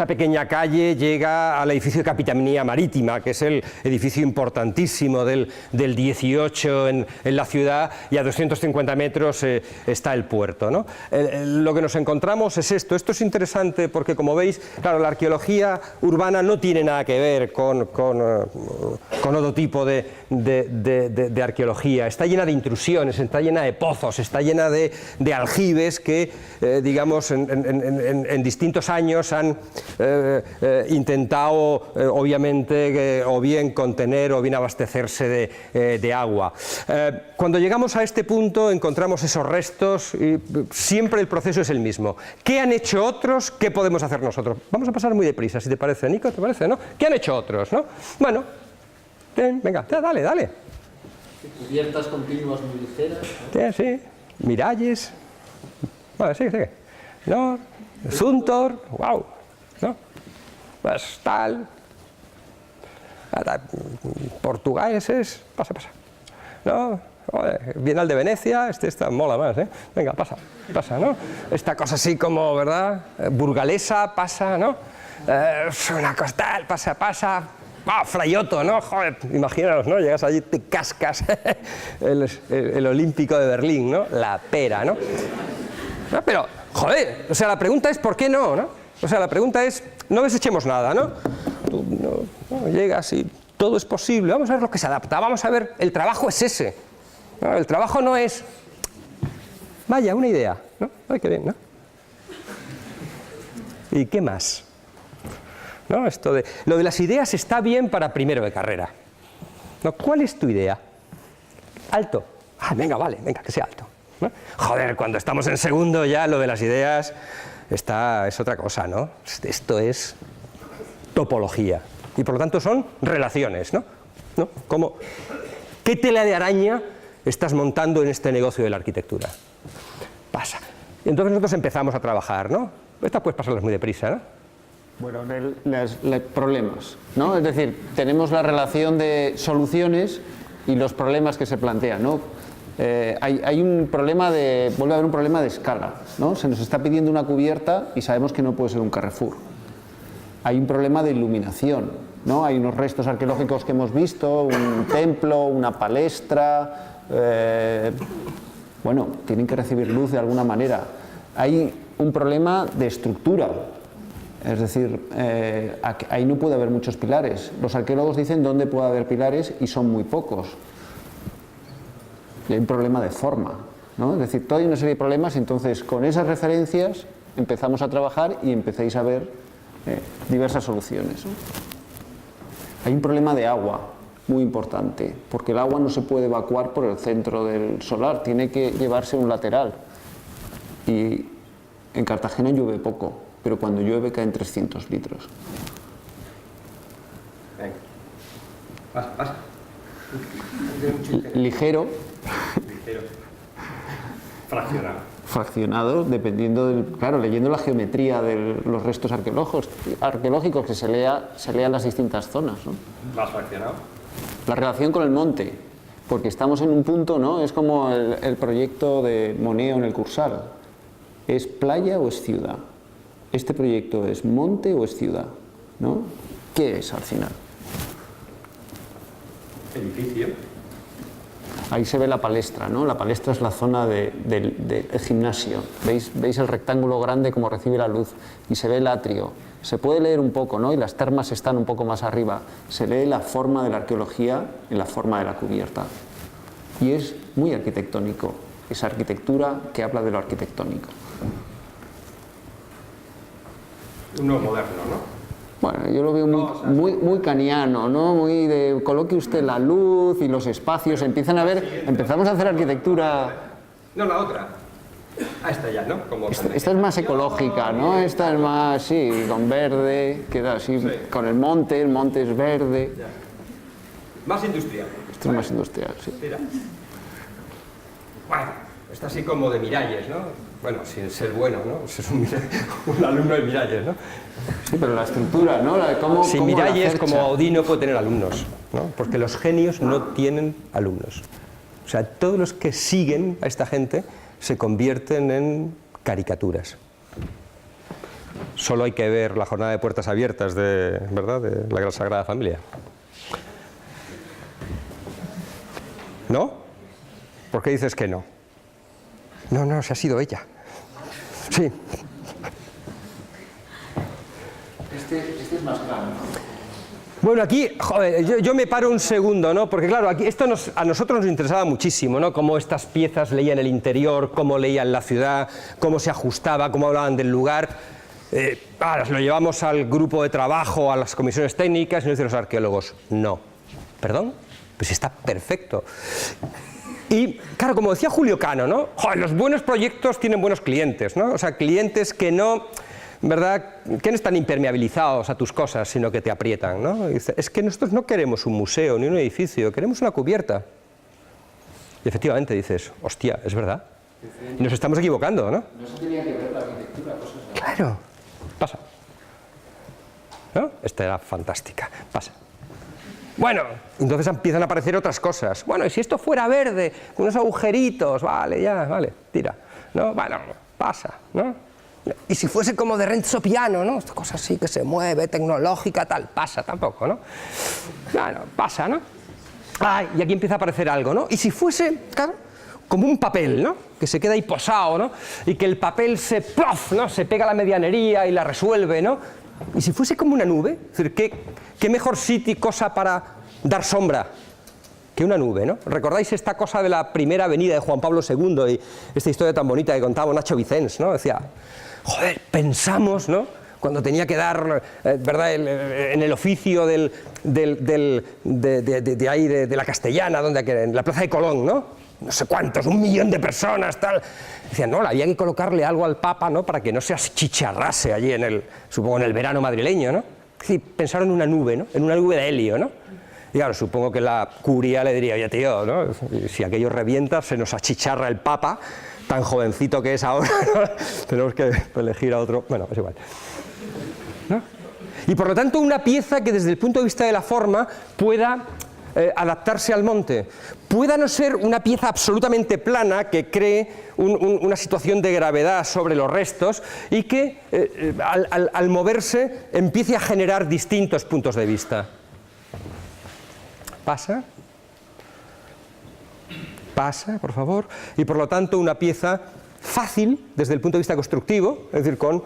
pequeña calle llega al edificio de Capitanía Marítima, que es el edificio importantísimo del 18 en la ciudad, y a 250 metros está el puerto, ¿no? Lo que nos encontramos es esto es interesante porque, como veis, claro, la arqueología urbana no tiene nada que ver con otro tipo de arqueología. Está llena de intrusiones, está llena de pozos, está llena de aljibes que, digamos, en distintos años han intentado, obviamente, o bien contener o bien abastecerse de agua. Cuando llegamos a este punto encontramos esos restos y siempre el proceso es el mismo. ¿Qué han hecho otros? ¿Qué podemos hacer nosotros? Vamos a pasar muy deprisa, si te parece, Nico, ¿te parece, no? ¿Qué han hecho otros, no? Bueno, venga, dale. Cubiertas continuas muy ligeras. Sí, miralles. Bueno, sigue. ¿No? Zuntor, wow, ¿no? Pues tal. Portugueses, pasa. ¿No? Bienal de Venecia, esta mola más, ¿eh? Venga, pasa, ¿no? Esta cosa así como, ¿verdad? Burgalesa, pasa, ¿no? Una cosa tal, pasa. Frayoto, ¿no? Joder, imaginaos, ¿no? Llegas allí, te cascas el Olímpico de Berlín, ¿no? La pera, ¿no? Pero, joder, o sea, la pregunta es ¿por qué no, no? O sea, la pregunta es, no desechemos nada, ¿no? Tú no llegas y todo es posible, vamos a ver lo que se adapta, vamos a ver, el trabajo es ese. No, el trabajo no es, vaya, una idea, ¿no? Ay, qué bien, ¿no? ¿Y qué más? ¿No? Lo de las ideas está bien para primero de carrera. ¿No? ¿Cuál es tu idea? Alto. Venga, que sea alto, ¿no? Joder, cuando estamos en segundo ya lo de las ideas es otra cosa, ¿no? Esto es topología y por lo tanto son relaciones, ¿no? Como, ¿qué tela de araña estás montando en este negocio de la arquitectura? Pasa. Y entonces nosotros empezamos a trabajar, ¿no? Estas puedes pasarlas muy deprisa, ¿no? Bueno, los problemas, ¿no? Es decir, tenemos la relación de soluciones y los problemas que se plantean, ¿no? Hay un problema vuelve a haber un problema de escala, ¿no? Se nos está pidiendo una cubierta y sabemos que no puede ser un Carrefour. Hay un problema de iluminación, ¿no? Hay unos restos arqueológicos que hemos visto, un templo, una palestra. Bueno, tienen que recibir luz de alguna manera. Hay un problema de estructura, es decir, ahí no puede haber muchos pilares. Los arqueólogos dicen dónde puede haber pilares y son muy pocos. Y hay un problema de forma, ¿no? Es decir, toda una serie de problemas, y entonces con esas referencias empezamos a trabajar y empecéis a ver diversas soluciones, ¿no? Hay un problema de agua muy importante, porque el agua no se puede evacuar por el centro del solar, tiene que llevarse un lateral. Y en Cartagena llueve poco, pero cuando llueve caen 300 litros. Venga. Pasa. Ligero. Fraccionado, dependiendo del... Claro, leyendo la geometría de los restos arqueológicos que se lean las distintas zonas, ¿no? ¿Más fraccionado? La relación con el monte, porque estamos en un punto, ¿no? Es como el proyecto de Moneo en el Cursal. ¿Es playa o es ciudad? ¿Este proyecto es monte o es ciudad? ¿No? ¿Qué es al final? Edificio. Ahí se ve la palestra, ¿no? La palestra es la zona del gimnasio. ¿Veis el rectángulo grande como recibe la luz? Y se ve el atrio. Se puede leer un poco, ¿no? Y las termas están un poco más arriba. Se lee la forma de la arqueología en la forma de la cubierta. Y es muy arquitectónico. Esa arquitectura que habla de lo arquitectónico. Uno moderno, ¿no? Bueno, yo lo veo muy caniano, ¿no? Muy de coloque usted la luz y los espacios, empezamos a hacer arquitectura. No, la otra. Esta ya, ¿no? Como esta es más ecológica, ¿no? Esta es más, sí, con verde, queda así, sí. Con el monte es verde. Más industrial. Esto es más industrial, sí. Mira. Bueno, está así como de Miralles, ¿no? Bueno, sin ser bueno, ¿no? Es un alumno de Miralles, ¿no? Sí, pero la estructura, ¿no? Sin Miralles, como Gaudí, no puede tener alumnos, ¿no? Porque los genios no tienen alumnos. O sea, todos los que siguen a esta gente se convierten en caricaturas. Solo hay que ver la jornada de puertas abiertas de, ¿verdad?, de la Gran Sagrada Familia. ¿No? ¿Por qué dices que no? No, se ha sido ella. Sí. Este es más claro, ¿no? Bueno, aquí, joder, yo me paro un segundo, ¿no? Porque claro, aquí esto a nosotros nos interesaba muchísimo, ¿no? Cómo estas piezas leían el interior, cómo leían la ciudad, cómo se ajustaba, cómo hablaban del lugar. Ahora lo llevamos al grupo de trabajo, a las comisiones técnicas, y nos dicen los arqueólogos, no. ¿Perdón? Pues está perfecto. Y claro, como decía Julio Cano, ¿no? Joder, los buenos proyectos tienen buenos clientes, ¿no? O sea, clientes que no, ¿verdad?, que no están impermeabilizados a tus cosas, sino que te aprietan, ¿no? Y dice, es que nosotros no queremos un museo ni un edificio, queremos una cubierta. Y efectivamente dices, hostia, es verdad. Y nos estamos equivocando, ¿no? No se tenía que ver la arquitectura, cosas así. Claro, pasa. ¿No? Esta era fantástica, pasa. Bueno, entonces empiezan a aparecer otras cosas. Bueno, y si esto fuera verde, con unos agujeritos, vale, ya, vale, tira. ¿No? Bueno, pasa, ¿no? Y si fuese como de Renzo Piano, ¿no? Esta cosa así que se mueve, tecnológica, tal, pasa tampoco, ¿no? Bueno, pasa, ¿no? Ay, y aquí empieza a aparecer algo, ¿no? Y si fuese, claro, como un papel, ¿no? Que se queda ahí posado, ¿no? Y que el papel se, ¡plof!, ¿no? Se pega a la medianería y la resuelve, ¿no? Y si fuese como una nube, es decir, ¿qué mejor sitio y cosa para dar sombra que una nube, ¿no? ¿Recordáis esta cosa de la primera venida de Juan Pablo II y esta historia tan bonita que contaba Nacho Vicens, ¿no? Decía, joder, pensamos, ¿no?, cuando tenía que dar, ¿verdad?, en el oficio de la Castellana, en la Plaza de Colón, ¿no? No sé cuántos, 1 millón de personas, tal. Decían, no, había que colocarle algo al Papa, ¿no?, para que no se achicharrase allí supongo en el verano madrileño, ¿no? Es decir, pensaron en una nube, ¿no?, en una nube de helio, ¿no? Y claro, supongo que la curia le diría, oye, tío, ¿no?, si aquello revienta, se nos achicharra el Papa, tan jovencito que es ahora, ¿no? Tenemos que elegir a otro, bueno, es igual, ¿no? Y por lo tanto, una pieza que desde el punto de vista de la forma pueda adaptarse al monte, pueda no ser una pieza absolutamente plana que cree una situación de gravedad sobre los restos y que al moverse empiece a generar distintos puntos de vista. ¿Pasa? Pasa, por favor. Y por lo tanto una pieza fácil desde el punto de vista constructivo, es decir, con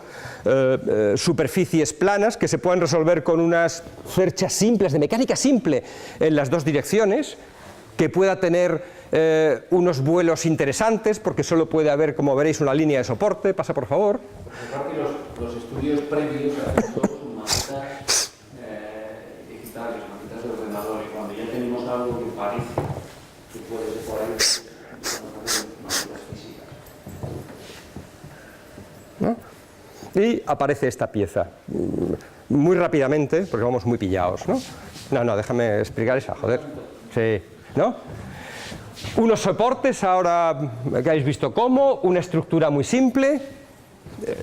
superficies planas que se puedan resolver con unas cerchas simples, de mecánica simple, en las dos direcciones, que pueda tener unos vuelos interesantes, porque solo puede haber, como veréis, una línea de soporte. Pasa, por favor. Los estudios previos hacen todos con maquetas digitales, maquetas de ordenador, y cuando ya tenemos algo que parece que puede ser por ahí, maquetas físicas. ¿No? Y aparece esta pieza, muy rápidamente, porque vamos muy pillados, ¿no? No, déjame explicar esa, joder. Sí, ¿no? Unos soportes, ahora que habéis visto cómo, una estructura muy simple,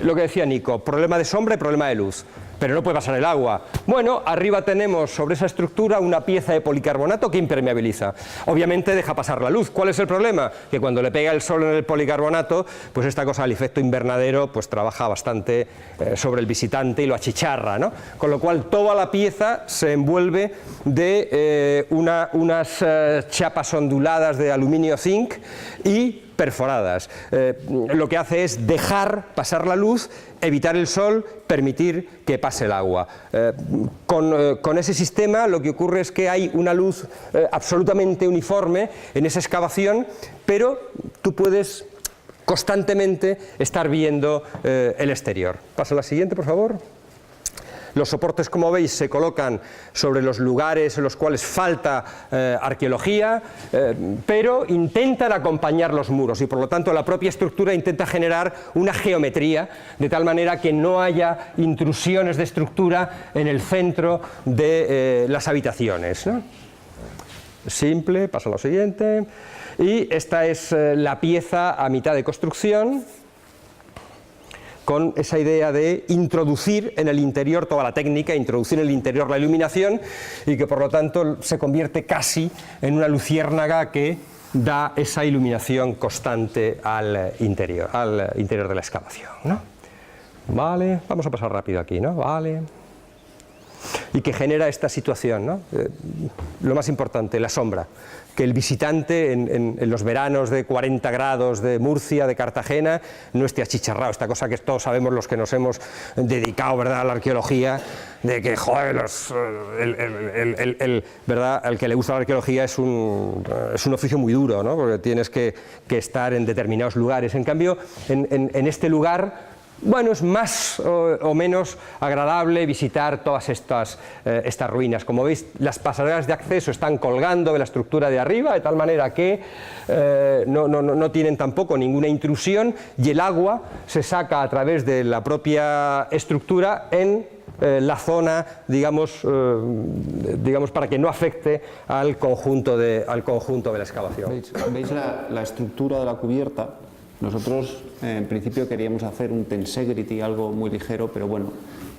lo que decía Nico, problema de sombra y problema de luz, pero no puede pasar el agua. Bueno, arriba tenemos sobre esa estructura una pieza de policarbonato que impermeabiliza. Obviamente deja pasar la luz. ¿Cuál es el problema? Que cuando le pega el sol en el policarbonato, pues esta cosa, el efecto invernadero, pues trabaja bastante sobre el visitante y lo achicharra, ¿no? Con lo cual toda la pieza se envuelve de unas chapas onduladas de aluminio zinc y perforadas. Lo que hace es dejar pasar la luz, evitar el sol, permitir que pase el agua. Con ese sistema lo que ocurre es que hay una luz absolutamente uniforme en esa excavación, pero tú puedes constantemente estar viendo el exterior. Pasa a la siguiente, por favor. Los soportes, como veis, se colocan sobre los lugares en los cuales falta arqueología, pero intentan acompañar los muros y por lo tanto la propia estructura intenta generar una geometría de tal manera que no haya intrusiones de estructura en el centro de las habitaciones, ¿no? simple, pasa a lo siguiente. Y esta es la pieza a mitad de construcción, con esa idea de introducir en el interior toda la técnica, introducir en el interior la iluminación, y que por lo tanto se convierte casi en una luciérnaga que da esa iluminación constante al interior de la excavación, ¿no? Vale, vamos a pasar rápido aquí, ¿no? Vale. Y que genera esta situación, ¿no? Lo más importante, la sombra. Que el visitante en los veranos de 40 grados de Murcia, de Cartagena, no esté achicharrado. Esta cosa que todos sabemos los que nos hemos dedicado, ¿verdad?, a la arqueología, de que, joder, ¿verdad?, al que le gusta la arqueología es un oficio muy duro, ¿no? Porque tienes que estar en determinados lugares. En cambio, en este lugar, bueno, es más o menos agradable visitar todas estas ruinas. Como veis, las pasarelas de acceso están colgando de la estructura de arriba, de tal manera que no tienen tampoco ninguna intrusión, y el agua se saca a través de la propia estructura en la zona, digamos, para que no afecte al conjunto de la excavación. ¿Veis la estructura de la cubierta? Nosotros en principio queríamos hacer un tensegrity, algo muy ligero, pero bueno,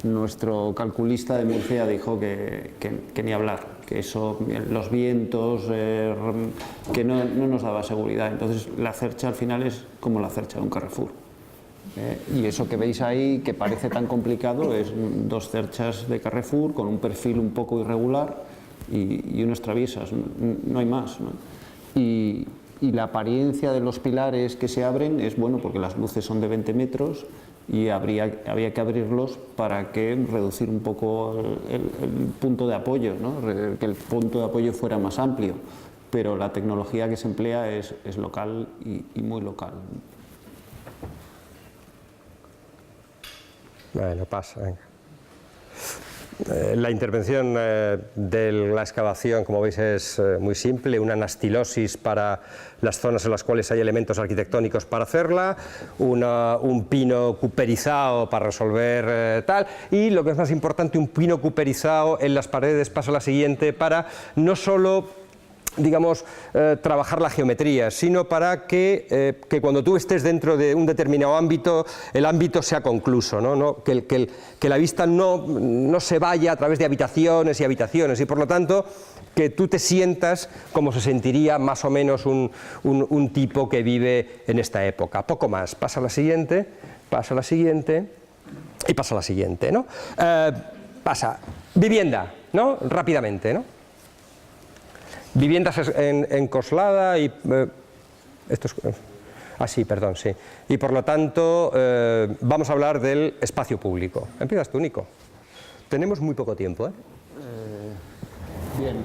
nuestro calculista de Murcia dijo que ni hablar, que eso, los vientos, que no nos daba seguridad. Entonces la cercha al final es como la cercha de un Carrefour. Y eso que veis ahí, que parece tan complicado, es 2 cerchas de Carrefour con un perfil un poco irregular y unas traviesas, no hay más, ¿no? Y la apariencia de los pilares que se abren es bueno porque las luces son de 20 metros y había que abrirlos para reducir un poco el punto de apoyo, ¿no? Que el punto de apoyo fuera más amplio, pero la tecnología que se emplea es local y muy local. Bueno, pasa, venga. La intervención de la excavación, como veis, es muy simple, una anastilosis para las zonas en las cuales hay elementos arquitectónicos para hacerla, un pino cuperizado para resolver tal, y lo que es más importante, un pino cuperizado en las paredes, pasa a la siguiente, para no solo, digamos, trabajar la geometría, sino para que cuando tú estés dentro de un determinado ámbito, el ámbito sea concluso, ¿no? Que la vista no se vaya a través de habitaciones y habitaciones, y por lo tanto que tú te sientas como se sentiría más o menos un tipo que vive en esta época. Poco más, pasa a la siguiente y pasa a la siguiente, ¿no? Pasa, vivienda, ¿no? Rápidamente, ¿no? Viviendas en Coslada y... perdón, sí. Y por lo tanto, vamos a hablar del espacio público. Empiezas tú, Nico. Tenemos muy poco tiempo, ¿eh? Bien,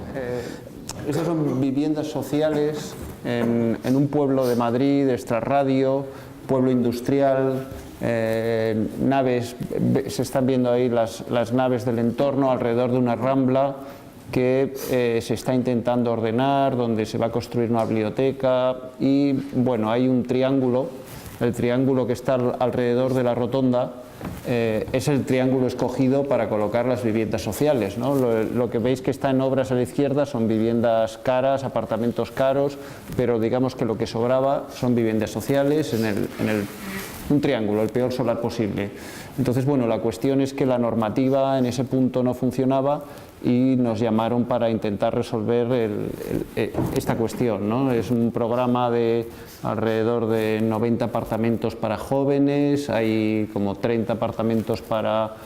estas son viviendas sociales en un pueblo de Madrid, extrarradio, pueblo industrial, naves, se están viendo ahí las naves del entorno alrededor de una rambla que se está intentando ordenar, donde se va a construir una biblioteca y, bueno, hay un triángulo, el triángulo que está alrededor de la rotonda es el triángulo escogido para colocar las viviendas sociales, ¿no? Lo que veis que está en obras a la izquierda son viviendas caras, apartamentos caros, pero digamos que lo que sobraba son viviendas sociales un triángulo, el peor solar posible. Entonces, bueno, la cuestión es que la normativa en ese punto no funcionaba y nos llamaron para intentar resolver esta cuestión, ¿no? Es un programa de alrededor de 90 apartamentos para jóvenes, hay como 30 apartamentos para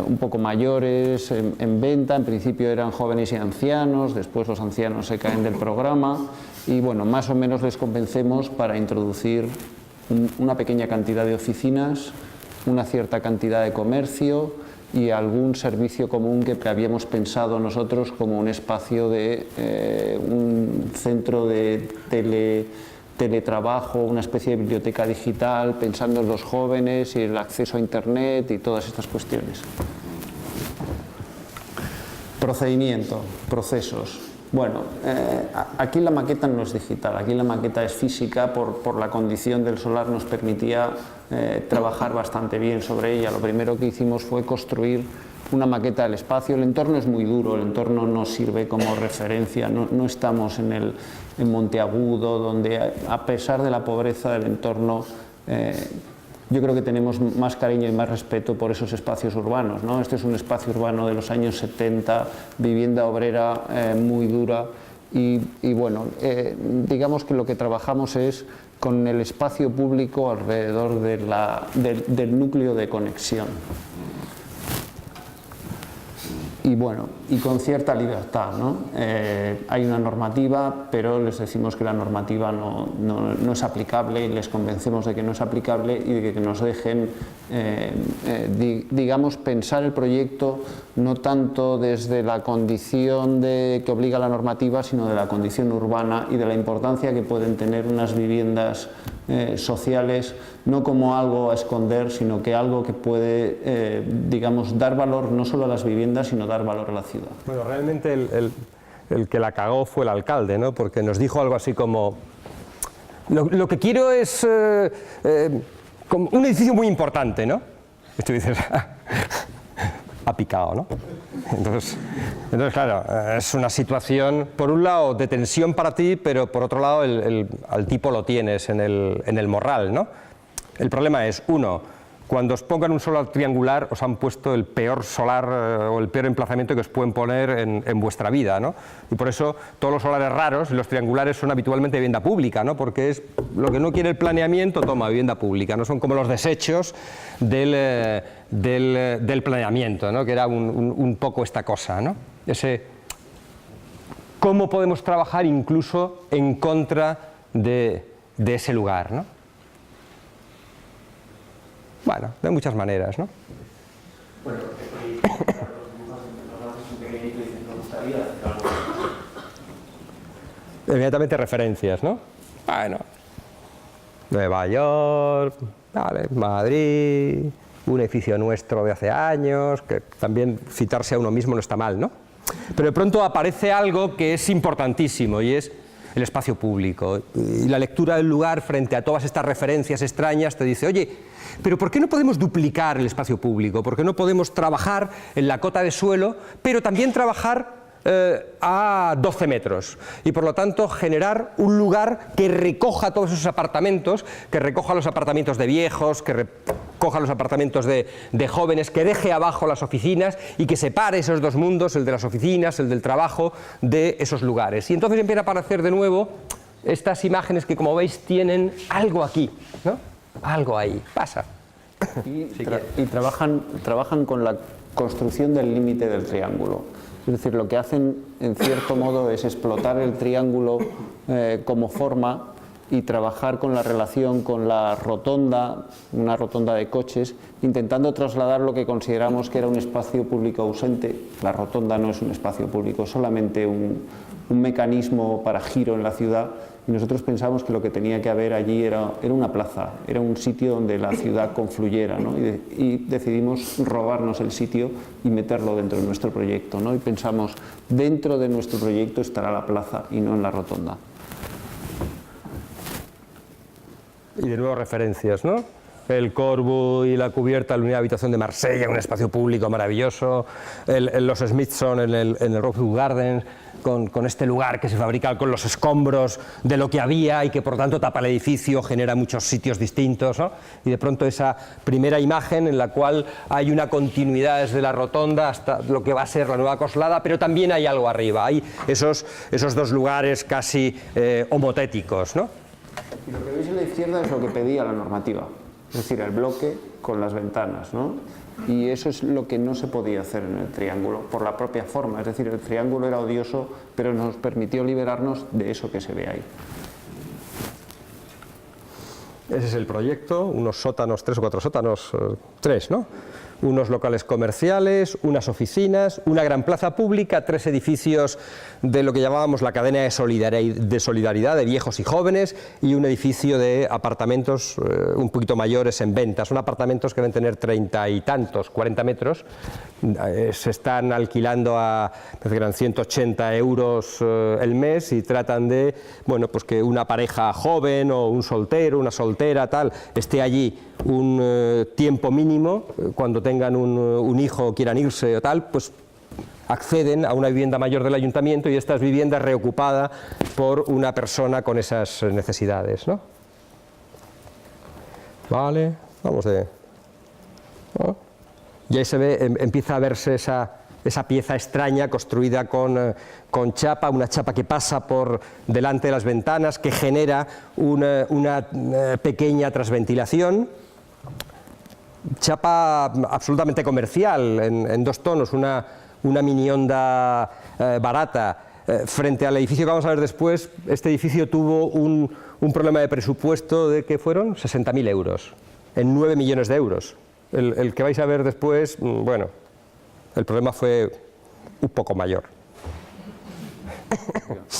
un poco mayores en venta. En principio eran jóvenes y ancianos, después los ancianos se caen del programa y, bueno, más o menos les convencemos para introducir una pequeña cantidad de oficinas, una cierta cantidad de comercio y algún servicio común que habíamos pensado nosotros como un espacio de un centro de teletrabajo, una especie de biblioteca digital, pensando en los jóvenes y el acceso a internet y todas estas cuestiones. Procedimiento, procesos. Bueno, aquí la maqueta no es digital, aquí la maqueta es física, por la condición del solar nos permitía trabajar bastante bien sobre ella. Lo primero que hicimos fue construir una maqueta del espacio. El entorno es muy duro, el entorno no sirve como referencia, no estamos en Monteagudo, donde a pesar de la pobreza del entorno, yo creo que tenemos más cariño y más respeto por esos espacios urbanos, ¿no? Este es un espacio urbano de los años 70, vivienda obrera muy dura y bueno, digamos que lo que trabajamos es con el espacio público alrededor del núcleo de conexión. Y bueno, y con cierta libertad, ¿no? Hay una normativa, pero les decimos que la normativa no es aplicable y les convencemos de que no es aplicable y de que nos dejen, digamos, pensar el proyecto no tanto desde la condición que obliga la normativa, sino de la condición urbana y de la importancia que pueden tener unas viviendas sociales, no como algo a esconder, sino que algo que puede, digamos, dar valor no solo a las viviendas, sino dar valor a la ciudad. Bueno, realmente el que la cagó fue el alcalde, ¿no? Porque nos dijo algo así como: lo que quiero es como un edificio muy importante, ¿no? Y tú dices, ha picado, ¿no? Entonces, claro, es una situación, por un lado, de tensión para ti, pero por otro lado, al tipo lo tienes en el morral, ¿no? El problema es, uno, cuando os pongan un solar triangular, os han puesto el peor solar o el peor emplazamiento que os pueden poner en vuestra vida, ¿no? Y por eso todos los solares raros, los triangulares, son habitualmente vivienda pública, ¿no? Porque es lo que no quiere el planeamiento, toma, vivienda pública, ¿no? Son como los desechos del planeamiento, ¿no? Que era un poco esta cosa, ¿no? Cómo podemos trabajar incluso en contra de ese lugar, ¿no? Bueno, de muchas maneras, ¿no? Bueno, nos haces un pequeñito y dices, me gustaría hacer algo. Inmediatamente referencias, ¿no? Bueno, Nueva York, vale, Madrid, un edificio nuestro de hace años, que también citarse a uno mismo no está mal, ¿no? Pero de pronto aparece algo que es importantísimo y es el espacio público. Y la lectura del lugar frente a todas estas referencias extrañas te dice, oye, pero ¿por qué no podemos duplicar el espacio público? ¿Por qué no podemos trabajar en la cota de suelo, pero también trabajar a 12 metros? Y por lo tanto generar un lugar que recoja todos esos apartamentos, que recoja los apartamentos de viejos, que recoja los apartamentos de jóvenes, que deje abajo las oficinas y que separe esos dos mundos, el de las oficinas, el del trabajo, de esos lugares. Y entonces empieza a aparecer de nuevo estas imágenes que, como veis, tienen algo aquí, ¿no? Algo ahí, pasa. Y trabajan con la construcción del límite del triángulo. Es decir, lo que hacen en cierto modo es explotar el triángulo como forma y trabajar con la relación con la rotonda, una rotonda de coches, intentando trasladar lo que consideramos que era un espacio público ausente. La rotonda no es un espacio público, solamente un mecanismo para giro en la ciudad. Y nosotros pensamos que lo que tenía que haber allí era una plaza, era un sitio donde la ciudad confluyera, ¿no? Y decidimos robarnos el sitio y meterlo dentro de nuestro proyecto, ¿no? Y pensamos, dentro de nuestro proyecto estará la plaza y no en la rotonda. Y de nuevo referencias, ¿no? El Corbu y la cubierta de la unidad de habitación de Marsella, un espacio público maravilloso, los Smithson en el Rockview Gardens, con este lugar que se fabrica con los escombros de lo que había y que por tanto tapa el edificio, genera muchos sitios distintos, ¿no? Y de pronto esa primera imagen en la cual hay una continuidad desde la rotonda hasta lo que va a ser la nueva Coslada, pero también hay algo arriba, hay esos dos lugares casi homotéticos, ¿no? Y lo que veis a la izquierda es lo que pedía la normativa, es decir, el bloque con las ventanas, ¿no? Y eso es lo que no se podía hacer en el triángulo, por la propia forma, es decir, el triángulo era odioso, pero nos permitió liberarnos de eso que se ve ahí. Ese es el proyecto, unos sótanos, 3 o 4 sótanos, 3, ¿no? unos locales comerciales, unas oficinas, una gran plaza pública, 3 edificios de lo que llamábamos la cadena de solidaridad de viejos y jóvenes y un edificio de apartamentos un poquito mayores en venta. Son apartamentos que deben tener 30 y tantos, 40 metros. Se están alquilando a 180 euros el mes y tratan de, bueno, pues que una pareja joven o un soltero, una soltera, tal, esté allí un tiempo mínimo, cuando tengan un hijo o quieran irse o tal, pues acceden a una vivienda mayor del ayuntamiento y esta es vivienda reocupada por una persona con esas necesidades, ¿no? Vale, vamos de... ¿no? Y ahí se ve, empieza a verse esa pieza extraña construida con chapa, una chapa que pasa por delante de las ventanas, que genera una pequeña transventilación. Chapa absolutamente comercial, en 2 tonos, una mini onda barata. Frente al edificio que vamos a ver después, este edificio tuvo un problema de presupuesto de que fueron 60.000 euros, en 9 millones de euros. El que vais a ver después, bueno, el problema fue un poco mayor.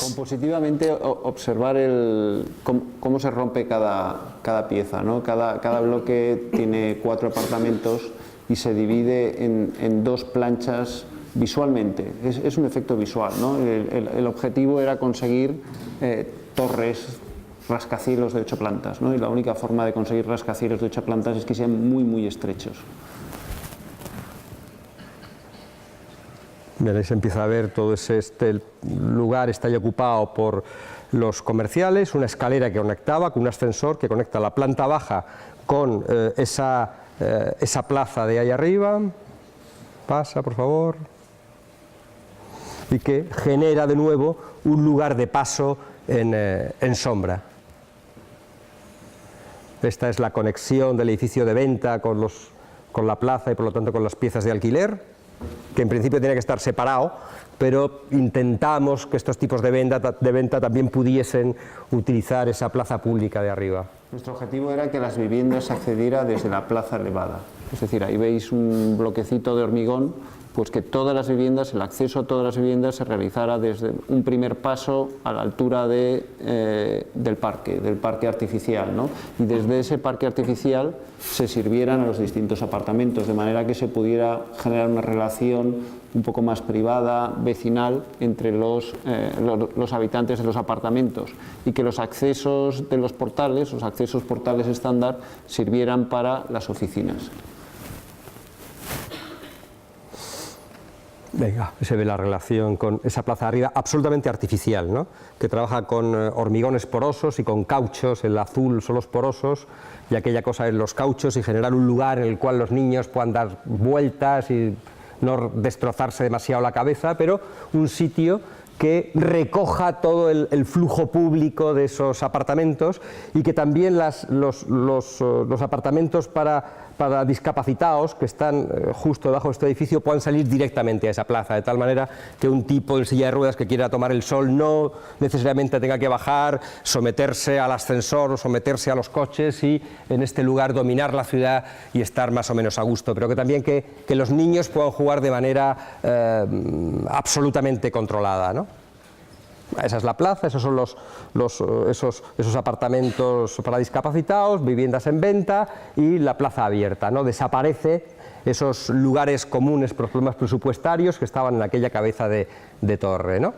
Compositivamente observar cómo se rompe cada pieza, ¿no? Cada bloque tiene 4 apartamentos y se divide en 2 planchas visualmente. Es un efecto visual, ¿no? El objetivo era conseguir torres, rascacielos de 8 plantas, ¿no? Y la única forma de conseguir rascacielos de 8 plantas es que sean muy, muy estrechos. Veréis, empieza a ver todo este lugar está ya ocupado por los comerciales, una escalera que conectaba con un ascensor que conecta la planta baja con esa plaza de ahí arriba. Pasa, por favor. Y que genera de nuevo un lugar de paso en sombra. Esta es la conexión del edificio de venta con la plaza y por lo tanto con las piezas de alquiler, que en principio tiene que estar separado, pero intentamos que estos tipos de venta también pudiesen utilizar esa plaza pública de arriba. Nuestro objetivo era que las viviendas se accediera desde la plaza elevada. Es decir, ahí veis un bloquecito de hormigón, pues que todas las viviendas, el acceso a todas las viviendas se realizara desde un primer paso a la altura del parque artificial, ¿no? Y desde ese parque artificial se sirvieran a los distintos apartamentos, de manera que se pudiera generar una relación un poco más privada, vecinal, entre los habitantes de los apartamentos y que los accesos de los portales estándar, sirvieran para las oficinas. Venga, se ve la relación con esa plaza de arriba, absolutamente artificial, ¿no? Que trabaja con hormigones porosos y con cauchos, el azul son los porosos y aquella cosa en los cauchos, y generar un lugar en el cual los niños puedan dar vueltas y no destrozarse demasiado la cabeza, pero un sitio que recoja todo el flujo público de esos apartamentos y que también los apartamentos para discapacitados que están justo debajo de este edificio puedan salir directamente a esa plaza, de tal manera que un tipo en silla de ruedas que quiera tomar el sol no necesariamente tenga que bajar, someterse al ascensor o someterse a los coches y en este lugar dominar la ciudad y estar más o menos a gusto, pero que también que los niños puedan jugar de manera absolutamente controlada, ¿no? Esa es la plaza, esos son esos apartamentos para discapacitados, viviendas en venta y la plaza abierta, ¿no? Desaparece esos lugares comunes por problemas presupuestarios que estaban en aquella cabeza de torre, ¿no?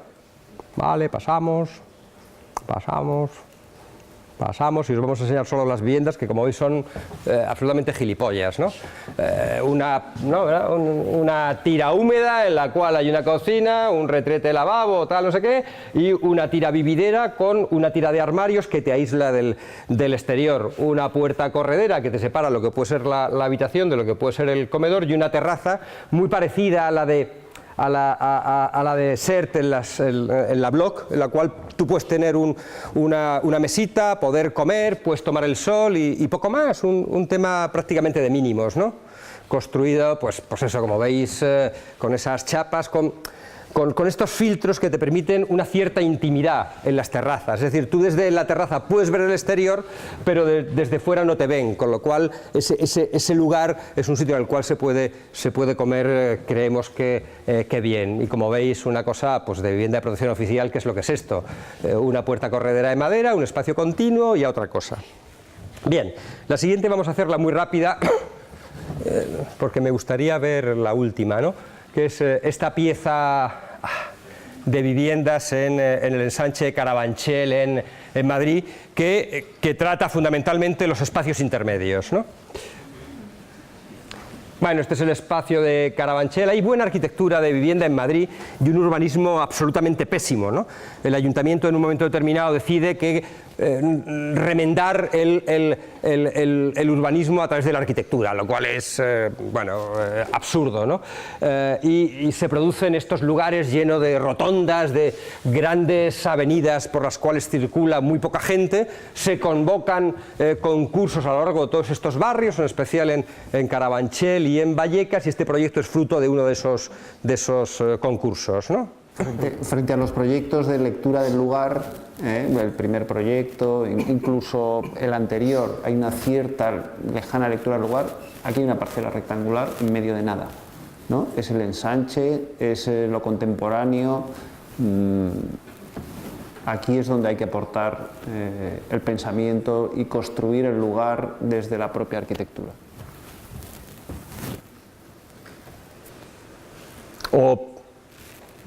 Vale, pasamos y os vamos a enseñar solo las viviendas que, como veis, son absolutamente gilipollas, ¿no? Una tira húmeda en la cual hay una cocina, un retrete de lavabo, tal, no sé qué, y una tira vividera con una tira de armarios que te aísla del exterior, una puerta corredera que te separa lo que puede ser la habitación de lo que puede ser el comedor y una terraza muy parecida a la de SERT en la Bloc, en la cual tú puedes tener una mesita, poder comer, puedes tomar el sol y poco más, un tema prácticamente de mínimos, ¿no? Construido, pues eso, como veis, con esas chapas, con con estos filtros que te permiten una cierta intimidad en las terrazas. Es decir, tú desde la terraza puedes ver el exterior, pero desde fuera no te ven, con lo cual ese lugar es un sitio en el cual se puede comer, creemos que bien. Y como veis, una cosa pues, de vivienda de protección oficial, ¿qué es lo que es esto? Una puerta corredera de madera, un espacio continuo y a otra cosa. Bien, la siguiente vamos a hacerla muy rápida, porque me gustaría ver la última, ¿no? Que es esta pieza de viviendas en el ensanche de Carabanchel en Madrid, que trata fundamentalmente los espacios intermedios, ¿no? Bueno, este es el espacio de Carabanchel. Hay buena arquitectura de vivienda en Madrid y un urbanismo absolutamente pésimo, ¿no? El ayuntamiento en un momento determinado decide que remendar el urbanismo a través de la arquitectura, lo cual es absurdo, ¿no? Y se producen estos lugares llenos de rotondas, de grandes avenidas por las cuales circula muy poca gente. Se convocan concursos a lo largo de todos estos barrios, en especial en Carabanchel y en Vallecas, y este proyecto es fruto de uno de esos concursos, ¿no? Frente a los proyectos de lectura del lugar, el primer proyecto, incluso el anterior, hay una cierta lejana lectura del lugar. Aquí hay una parcela rectangular en medio de nada, ¿no? Es el ensanche, es lo contemporáneo. Aquí es donde hay que aportar el pensamiento y construir el lugar desde la propia arquitectura. O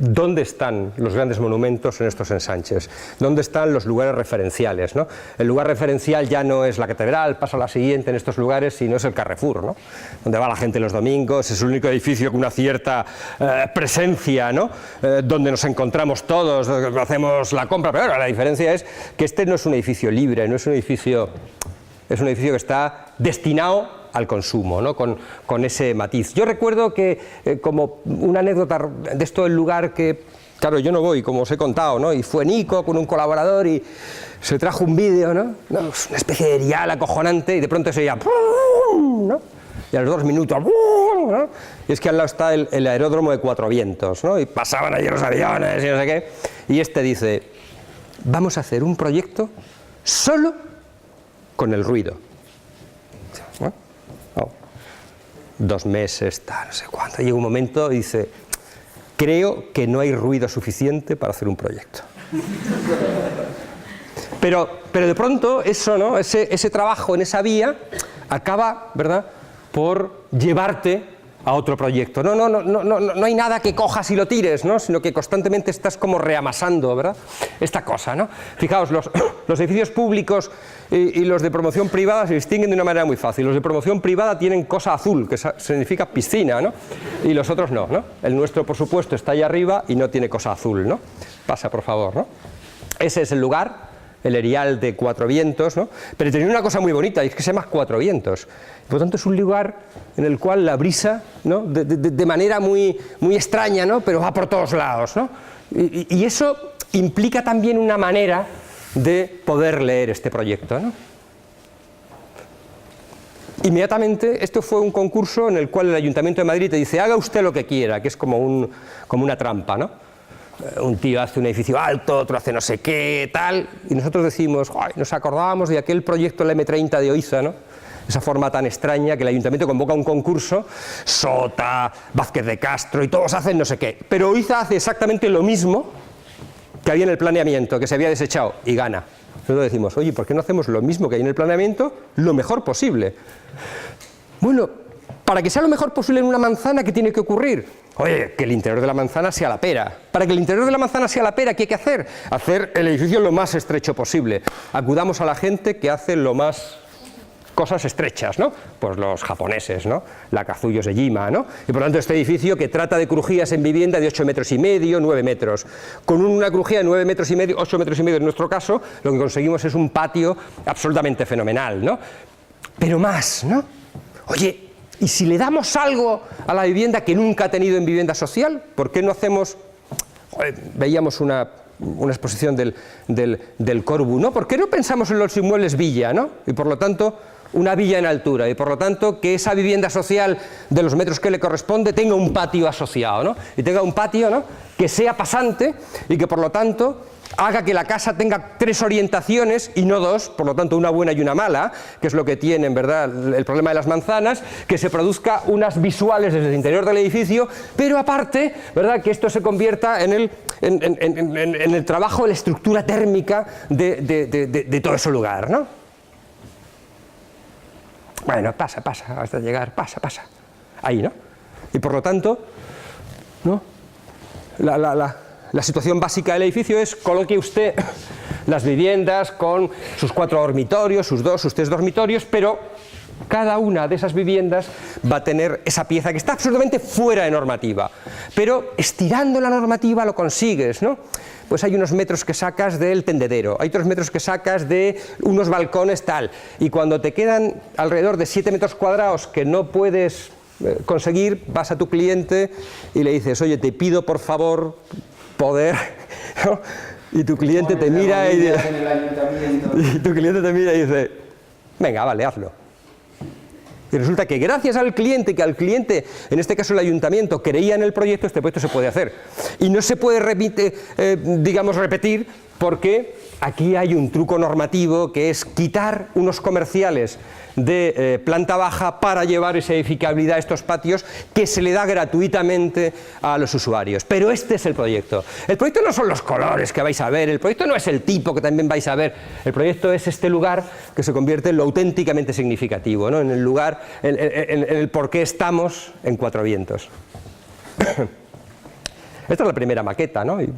¿dónde están los grandes monumentos en estos ensanches? ¿Dónde están los lugares referenciales, ¿no? El lugar referencial ya no es la catedral, pasa a la siguiente en estos lugares, sino es el Carrefour, ¿no? Donde va la gente los domingos, es el único edificio con una cierta presencia, ¿no? Donde nos encontramos todos, hacemos la compra, pero la diferencia es que este no es un edificio libre, no es un edificio, es un edificio que está destinado al consumo, ¿no? Con ese matiz. Yo recuerdo que, como una anécdota de esto del lugar, que, claro, yo no voy, como os he contado, ¿no? Y fue Nico con un colaborador y se trajo un vídeo, ¿no? Una especie de erial acojonante, y de pronto se oía, ¿no? Y a los 2 minutos, ¿no? Y es que al lado está el aeródromo de Cuatro Vientos, ¿no? Y pasaban allí los aviones y no sé qué, y este dice, vamos a hacer un proyecto solo con el ruido. ¿No? 2 meses, tal, no sé cuánto. Llega un momento y dice, creo que no hay ruido suficiente para hacer un proyecto. Pero de pronto eso, ¿no? Ese trabajo en esa vía acaba, ¿verdad?, por llevarte a otro proyecto. No hay nada que cojas y lo tires, ¿no? Sino que constantemente estás como reamasando, ¿verdad?, esta cosa, ¿no? Fijaos, los edificios públicos y los de promoción privada se distinguen de una manera muy fácil. Los de promoción privada tienen cosa azul, que significa piscina, ¿no? Y los otros no, ¿no? El nuestro, por supuesto, está ahí arriba y no tiene cosa azul, ¿no? Pasa, por favor, ¿no? Ese es el lugar, el erial de Cuatro Vientos, ¿no? Pero tiene una cosa muy bonita, y es que se llama Cuatro Vientos. Por lo tanto, es un lugar en el cual la brisa, ¿no?, de manera muy extraña, ¿no?, pero va por todos lados, ¿no? Y eso implica también una manera de poder leer este proyecto, ¿no? Inmediatamente, esto fue un concurso en el cual el Ayuntamiento de Madrid te dice, haga usted lo que quiera, que es como una trampa, ¿no? Un tío hace un edificio alto, otro hace no sé qué, tal, y nosotros decimos, ay, nos acordábamos de aquel proyecto, el M30 de Oiza, ¿no? Esa forma tan extraña que el Ayuntamiento convoca un concurso, Sota, Vázquez de Castro, y todos hacen no sé qué, pero Oiza hace exactamente lo mismo que había en el planeamiento, que se había desechado, y gana. Nosotros decimos, oye, ¿por qué no hacemos lo mismo que hay en el planeamiento, lo mejor posible? Bueno, para que sea lo mejor posible en una manzana, ¿qué tiene que ocurrir? Oye, que el interior de la manzana sea la pera. Para que el interior de la manzana sea la pera, ¿qué hay que hacer? Hacer el edificio lo más estrecho posible. Acudamos a la gente que hace lo más cosas estrechas, ¿no? Pues los japoneses, ¿no? La Cazullos de Jima, ¿no? Y por lo tanto este edificio que trata de crujías en vivienda de 8,5 metros, 9 metros. Con una crujía de 9,5 metros, 8,5 metros en nuestro caso, lo que conseguimos es un patio absolutamente fenomenal, ¿no? Pero más, ¿no? Oye, ¿y si le damos algo a la vivienda que nunca ha tenido en vivienda social? ¿Por qué no hacemos...? Joder, veíamos una exposición del Corbu, ¿no? ¿Por qué no pensamos en los inmuebles villa, ¿no? Y por lo tanto, una villa en altura y por lo tanto que esa vivienda social de los metros que le corresponde tenga un patio asociado, ¿no? Y tenga un patio, ¿no?, que sea pasante y que por lo tanto haga que la casa tenga 3 orientaciones y no 2, por lo tanto una buena y una mala, que es lo que tienen, ¿verdad?, el problema de las manzanas, que se produzca unas visuales desde el interior del edificio, pero aparte, ¿verdad?, que esto se convierta en el trabajo, en la estructura térmica de todo ese lugar, ¿no? Bueno, pasa hasta llegar, pasa, ahí, ¿no? Y por lo tanto, ¿no?, la situación básica del edificio es: coloque usted las viviendas con sus 4 dormitorios, sus 2, sus 3 dormitorios, pero cada una de esas viviendas va a tener esa pieza que está absolutamente fuera de normativa. Pero estirando la normativa lo consigues, ¿no? Pues hay unos metros que sacas del tendedero, hay otros metros que sacas de unos balcones tal, y cuando te quedan alrededor de 7 metros cuadrados que no puedes conseguir, vas a tu cliente y le dices: oye, te pido por favor poder, ¿no? Y tu cliente te mira y dice: venga, vale, hazlo. Y resulta que gracias al cliente, en este caso el ayuntamiento, creía en el proyecto, este proyecto se puede hacer. Y no se puede repetir porque aquí hay un truco normativo que es quitar unos comerciales de planta baja para llevar esa edificabilidad a estos patios que se le da gratuitamente a los usuarios. Pero este es el proyecto. El proyecto no son los colores que vais a ver, el proyecto no es el tipo que también vais a ver, el proyecto es este lugar que se convierte en lo auténticamente significativo, ¿no?, en el lugar, en el por qué estamos en Cuatro Vientos. Esta es la primera maqueta, ¿no? Y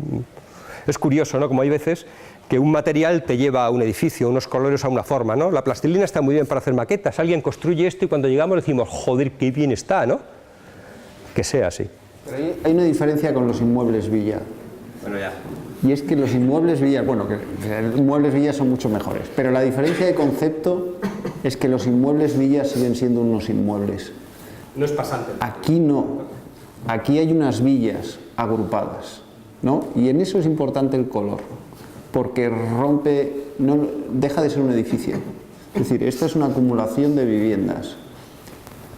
es curioso, ¿no?, como hay veces que un material te lleva a un edificio, unos colores a una forma, ¿no? La plastilina está muy bien para hacer maquetas. Alguien construye esto y cuando llegamos decimos: joder, qué bien está, ¿no? Que sea así. Pero hay una diferencia con los inmuebles villa. Bueno, ya. Y es que los inmuebles villa, bueno, que los inmuebles villa son mucho mejores, pero la diferencia de concepto es que los inmuebles villa siguen siendo unos inmuebles. No es pasante. Aquí no. Aquí hay unas villas agrupadas, ¿no? Y en eso es importante el color, porque rompe, no deja de ser un edificio. Es decir, esta es una acumulación de viviendas.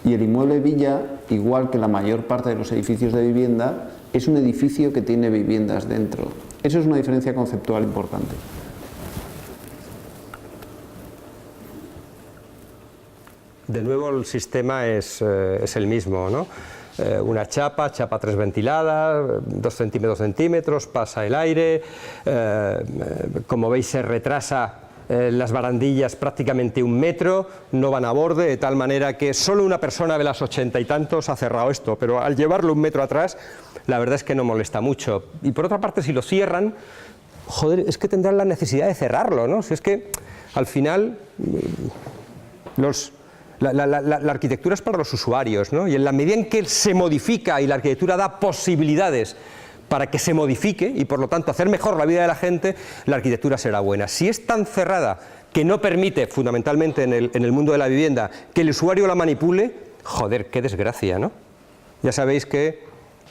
Y el inmueble villa, igual que la mayor parte de los edificios de vivienda, es un edificio que tiene viviendas dentro. Eso es una diferencia conceptual importante. De nuevo el sistema es el mismo, ¿no? Una chapa 3 ventilada, 2 centímetros, pasa el aire, como veis se retrasa las barandillas prácticamente 1 metro, no van a borde, de tal manera que solo una persona de las 80 y tantos ha cerrado esto, pero al llevarlo 1 metro atrás, la verdad es que no molesta mucho. Y por otra parte, si lo cierran, joder, es que tendrán la necesidad de cerrarlo, ¿no? Si es que al final la arquitectura es para los usuarios, ¿no? Y en la medida en que se modifica y la arquitectura da posibilidades para que se modifique y por lo tanto hacer mejor la vida de la gente, la arquitectura será buena. Si es tan cerrada que no permite, fundamentalmente en el mundo de la vivienda, que el usuario la manipule, joder, qué desgracia, ¿no? Ya sabéis que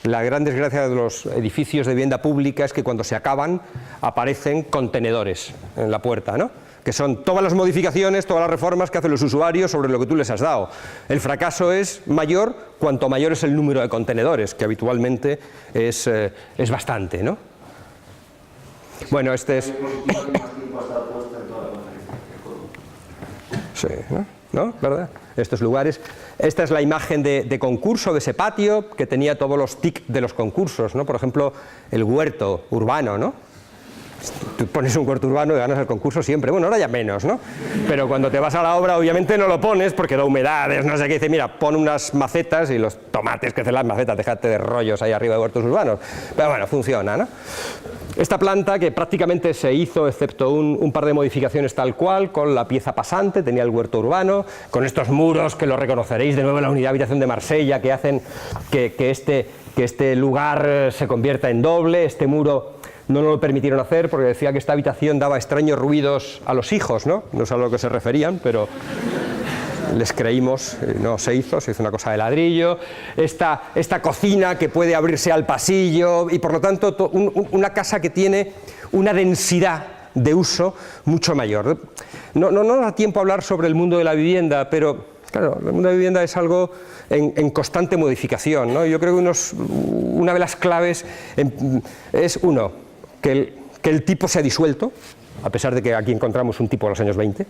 la gran desgracia de los edificios de vivienda pública es que cuando se acaban aparecen contenedores en la puerta, ¿no?, que son todas las modificaciones, todas las reformas que hacen los usuarios sobre lo que tú les has dado. El fracaso es mayor cuanto mayor es el número de contenedores, que habitualmente es bastante, ¿no? Bueno, este es... Sí, ¿no? ¿Verdad? Estos lugares. Esta es la imagen de concurso de ese patio que tenía todos los TIC de los concursos, ¿no? Por ejemplo, el huerto urbano, ¿no? Tú pones un huerto urbano y ganas el concurso siempre. Bueno, ahora ya menos, ¿no? Pero cuando te vas a la obra, obviamente no lo pones porque da humedades, no sé qué. Dice, mira, pon unas macetas y los tomates que hacen las macetas, déjate de rollos ahí arriba de huertos urbanos. Pero bueno, funciona, ¿no? Esta planta, que prácticamente se hizo, excepto un par de modificaciones tal cual, con la pieza pasante, tenía el huerto urbano, con estos muros que lo reconoceréis de nuevo en la unidad de habitación de Marsella, que hacen que este lugar se convierta en doble. Este muro no nos lo permitieron hacer porque decía que esta habitación daba extraños ruidos a los hijos, ¿no? No sé a lo que se referían, pero les creímos, no se hizo una cosa de ladrillo. Esta cocina que puede abrirse al pasillo y por lo tanto una casa que tiene una densidad de uso mucho mayor. No nos da tiempo a hablar sobre el mundo de la vivienda, pero claro, el mundo de la vivienda es algo en constante modificación, ¿no? Yo creo que una de las claves es, uno, que el tipo se ha disuelto, a pesar de que aquí encontramos un tipo de los años 20,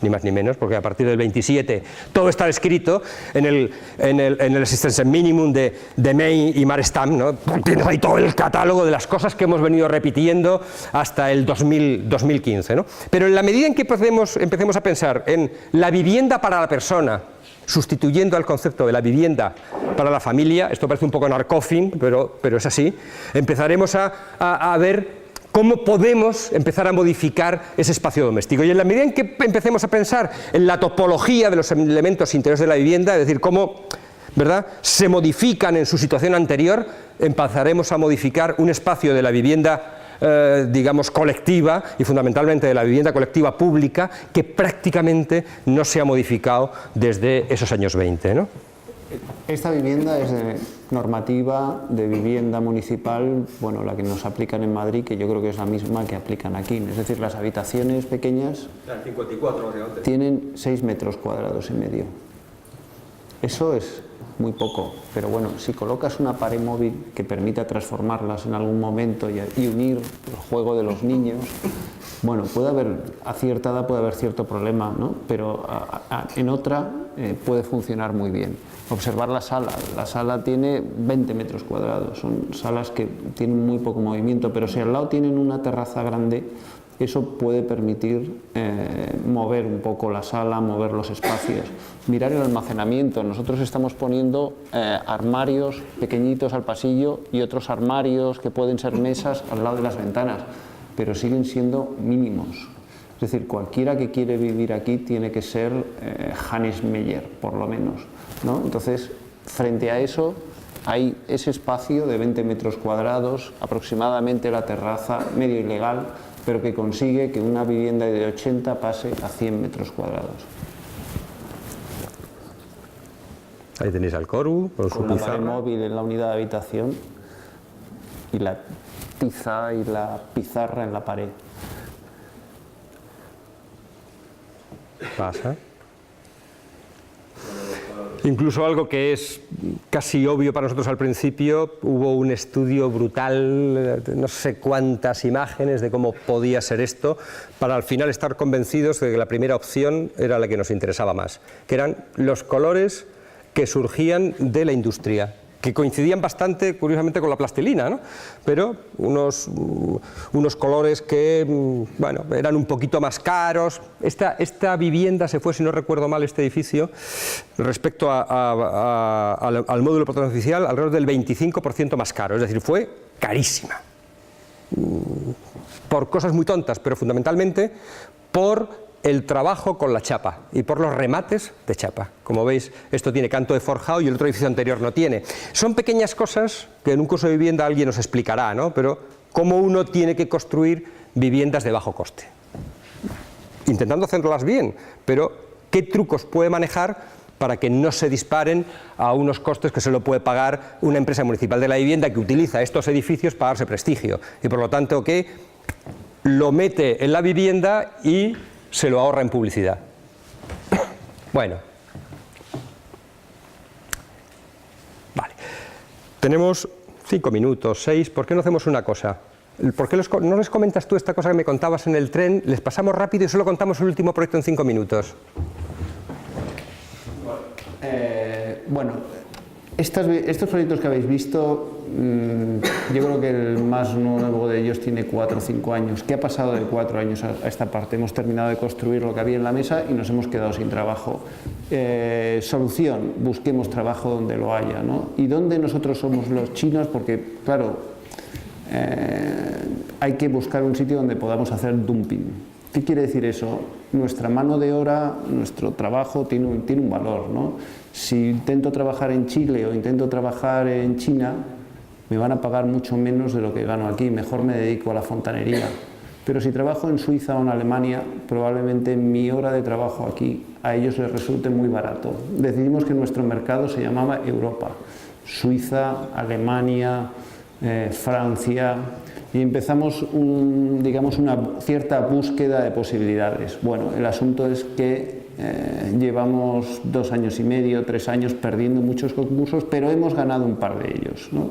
ni más ni menos, porque a partir del 27 todo está escrito en el Existence Minimum de May y Marstam, ¿no? Tienes ahí todo el catálogo de las cosas que hemos venido repitiendo hasta el 2015, ¿no? Pero en la medida en que empecemos a pensar en la vivienda para la persona, sustituyendo al concepto de la vivienda para la familia, esto parece un poco narcofin, pero es así, empezaremos a ver cómo podemos empezar a modificar ese espacio doméstico. Y en la medida en que empecemos a pensar en la topología de los elementos interiores de la vivienda, es decir, cómo, ¿verdad?, se modifican en su situación anterior, empezaremos a modificar un espacio de la vivienda, digamos, colectiva, y fundamentalmente de la vivienda colectiva pública, que prácticamente no se ha modificado desde esos años 20, ¿no? Esta vivienda es de normativa de vivienda municipal, bueno, la que nos aplican en Madrid, que yo creo que es la misma que aplican aquí. Es decir, las habitaciones pequeñas 54, tienen 6 metros cuadrados y medio. Eso es muy poco, pero bueno, si colocas una pared móvil que permita transformarlas en algún momento y unir el juego de los niños, bueno, a cierta edad puede haber cierto problema, ¿no? Pero en otra puede funcionar muy bien. Observar la sala tiene 20 metros cuadrados, son salas que tienen muy poco movimiento, pero si al lado tienen una terraza grande, eso puede permitir mover un poco la sala, mover los espacios, mirar el almacenamiento. Nosotros estamos poniendo armarios pequeñitos al pasillo y otros armarios que pueden ser mesas al lado de las ventanas, pero siguen siendo mínimos. Es decir, cualquiera que quiere vivir aquí tiene que ser Hannes Meyer, por lo menos, ¿no? Entonces, frente a eso, hay ese espacio de 20 metros cuadrados, aproximadamente la terraza, medio ilegal, pero que consigue que una vivienda de 80 pase a 100 metros cuadrados. Ahí tenéis al Coru, con su la pared pizarra. móvil en la unidad de habitación y la tiza y la pizarra en la pared. Pasa. Incluso algo que es casi obvio para nosotros al principio, hubo un estudio brutal, no sé cuántas imágenes de cómo podía ser esto, para al final estar convencidos de que la primera opción era la que nos interesaba más, que eran los colores que surgían de la industria, que coincidían bastante, curiosamente, con la plastilina, ¿no? Pero unos colores que, bueno, eran un poquito más caros. Esta vivienda se fue, si no recuerdo mal, este edificio, respecto al módulo de protección oficial, alrededor del 25% más caro, es decir, fue carísima. Por cosas muy tontas, pero fundamentalmente por el trabajo con la chapa y por los remates de chapa. Como veis, esto tiene canto de forjado y el otro edificio anterior no tiene. Son pequeñas cosas que en un curso de vivienda alguien nos explicará, ¿no? Pero cómo uno tiene que construir viviendas de bajo coste. Intentando hacerlas bien, pero qué trucos puede manejar para que no se disparen a unos costes que solo puede pagar una empresa municipal de la vivienda que utiliza estos edificios para darse prestigio y por lo tanto que lo mete en la vivienda y se lo ahorra en publicidad. Bueno. Vale. Tenemos 5 minutos, 6. ¿Por qué no hacemos una cosa? ¿Por qué no les comentas tú esta cosa que me contabas en el tren? Les pasamos rápido y solo contamos el último proyecto en 5 minutos. Bueno, estos proyectos que habéis visto, yo creo que el más nuevo de ellos tiene 4 o 5 años. ¿Qué ha pasado de 4 años a esta parte? Hemos terminado de construir lo que había en la mesa y nos hemos quedado sin trabajo. Solución, busquemos trabajo donde lo haya, ¿no? ¿Y dónde nosotros somos los chinos? Porque, claro, hay que buscar un sitio donde podamos hacer dumping. ¿Qué quiere decir eso? Nuestra mano de obra, nuestro trabajo tiene un valor, ¿no? Si intento trabajar en Chile o intento trabajar en China, me van a pagar mucho menos de lo que gano aquí, mejor me dedico a la fontanería. Pero si trabajo en Suiza o en Alemania, probablemente mi hora de trabajo aquí a ellos les resulte muy barato. Decidimos que nuestro mercado se llamaba Europa. Suiza, Alemania, Francia, y empezamos digamos una cierta búsqueda de posibilidades. Bueno, el asunto es que llevamos 2 años y medio, 3 años perdiendo muchos concursos, pero hemos ganado un par de ellos, ¿no?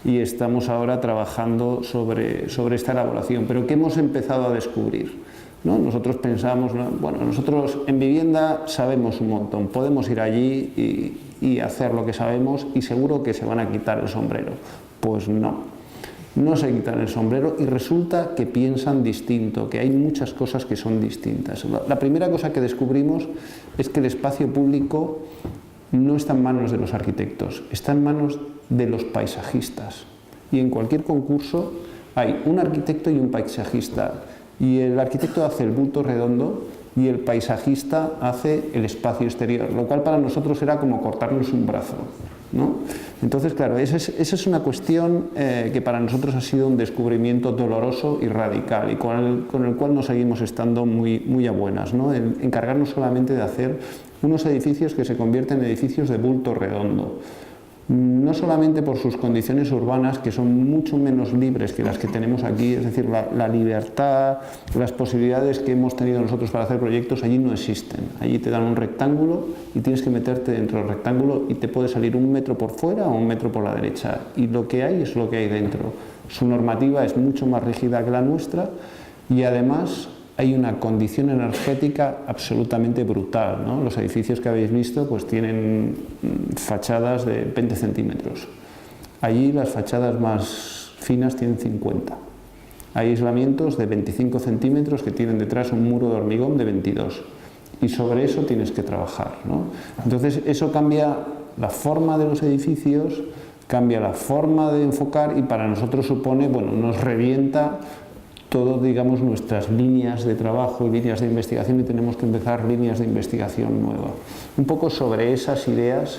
Y estamos ahora trabajando sobre esta elaboración. Pero ¿qué hemos empezado a descubrir? ¿No? Nosotros pensamos, ¿no? Bueno, nosotros en vivienda sabemos un montón, podemos ir allí y hacer lo que sabemos y seguro que se van a quitar el sombrero. Pues no se quitan el sombrero y resulta que piensan distinto, que hay muchas cosas que son distintas. La primera cosa que descubrimos es que el espacio público no está en manos de los arquitectos, está en manos de los paisajistas. Y en cualquier concurso hay un arquitecto y un paisajista. Y el arquitecto hace el bulto redondo y el paisajista hace el espacio exterior, lo cual para nosotros era como cortarnos un brazo, ¿no? Entonces, claro, esa es una cuestión que para nosotros ha sido un descubrimiento doloroso y radical y con el cual nos seguimos estando muy a buenas, ¿no? El encargarnos solamente de hacer unos edificios que se convierten en edificios de bulto redondo. No solamente por sus condiciones urbanas, que son mucho menos libres que las que tenemos aquí, es decir, la libertad, las posibilidades que hemos tenido nosotros para hacer proyectos allí no existen. Allí te dan un rectángulo y tienes que meterte dentro del rectángulo y te puede salir 1 metro por fuera o 1 metro por la derecha. Y lo que hay es lo que hay dentro. Su normativa es mucho más rígida que la nuestra y además hay una condición energética absolutamente brutal, ¿no? Los edificios que habéis visto pues tienen fachadas de 20 centímetros. Allí las fachadas más finas tienen 50. Hay aislamientos de 25 centímetros que tienen detrás un muro de hormigón de 22. Y sobre eso tienes que trabajar, ¿no? Entonces eso cambia la forma de los edificios, cambia la forma de enfocar y para nosotros supone, bueno, nos revienta todo, digamos, nuestras líneas de trabajo y líneas de investigación y tenemos que empezar líneas de investigación nuevas. Un poco sobre esas ideas,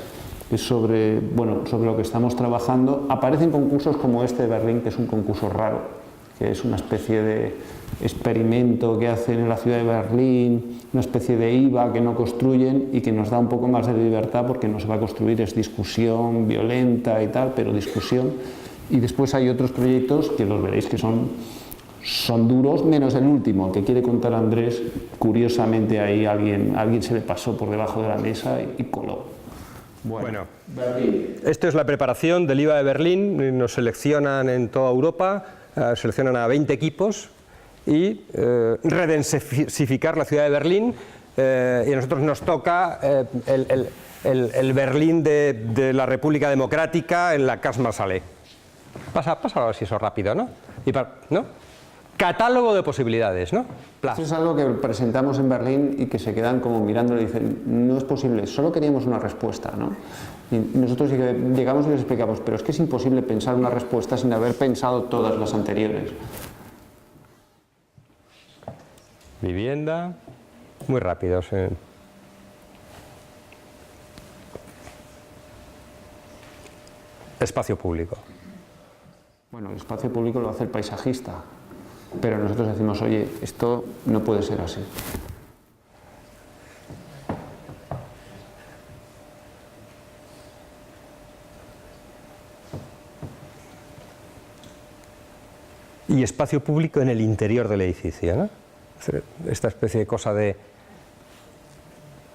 sobre lo que estamos trabajando, aparecen concursos como este de Berlín, que es un concurso raro, que es una especie de experimento que hacen en la ciudad de Berlín, una especie de IVA que no construyen y que nos da un poco más de libertad porque no se va a construir, es discusión violenta y tal, pero discusión. Y después hay otros proyectos que los veréis que son duros, menos el último, el que quiere contar Andrés. Curiosamente ahí alguien se le pasó por debajo de la mesa y coló. Bueno, esto es la preparación del IVA de Berlín. Nos seleccionan en toda Europa, seleccionan a 20 equipos y redensificar la ciudad de Berlín, y a nosotros nos toca el Berlín de la República Democrática en la Karlsmarsallee. Pasa ahora si eso rápido, ¿no? ¿No? Catálogo de posibilidades, ¿no? Esto es algo que presentamos en Berlín y que se quedan como mirándolo y dicen, no es posible, solo queríamos una respuesta, ¿no? Y nosotros llegamos y les explicamos, pero es que es imposible pensar una respuesta sin haber pensado todas las anteriores. Vivienda, muy rápidos. Espacio público. Bueno, el espacio público lo hace el paisajista. Pero nosotros decimos, oye, esto no puede ser así. Y espacio público en el interior del edificio, ¿no? Esta especie de cosa de,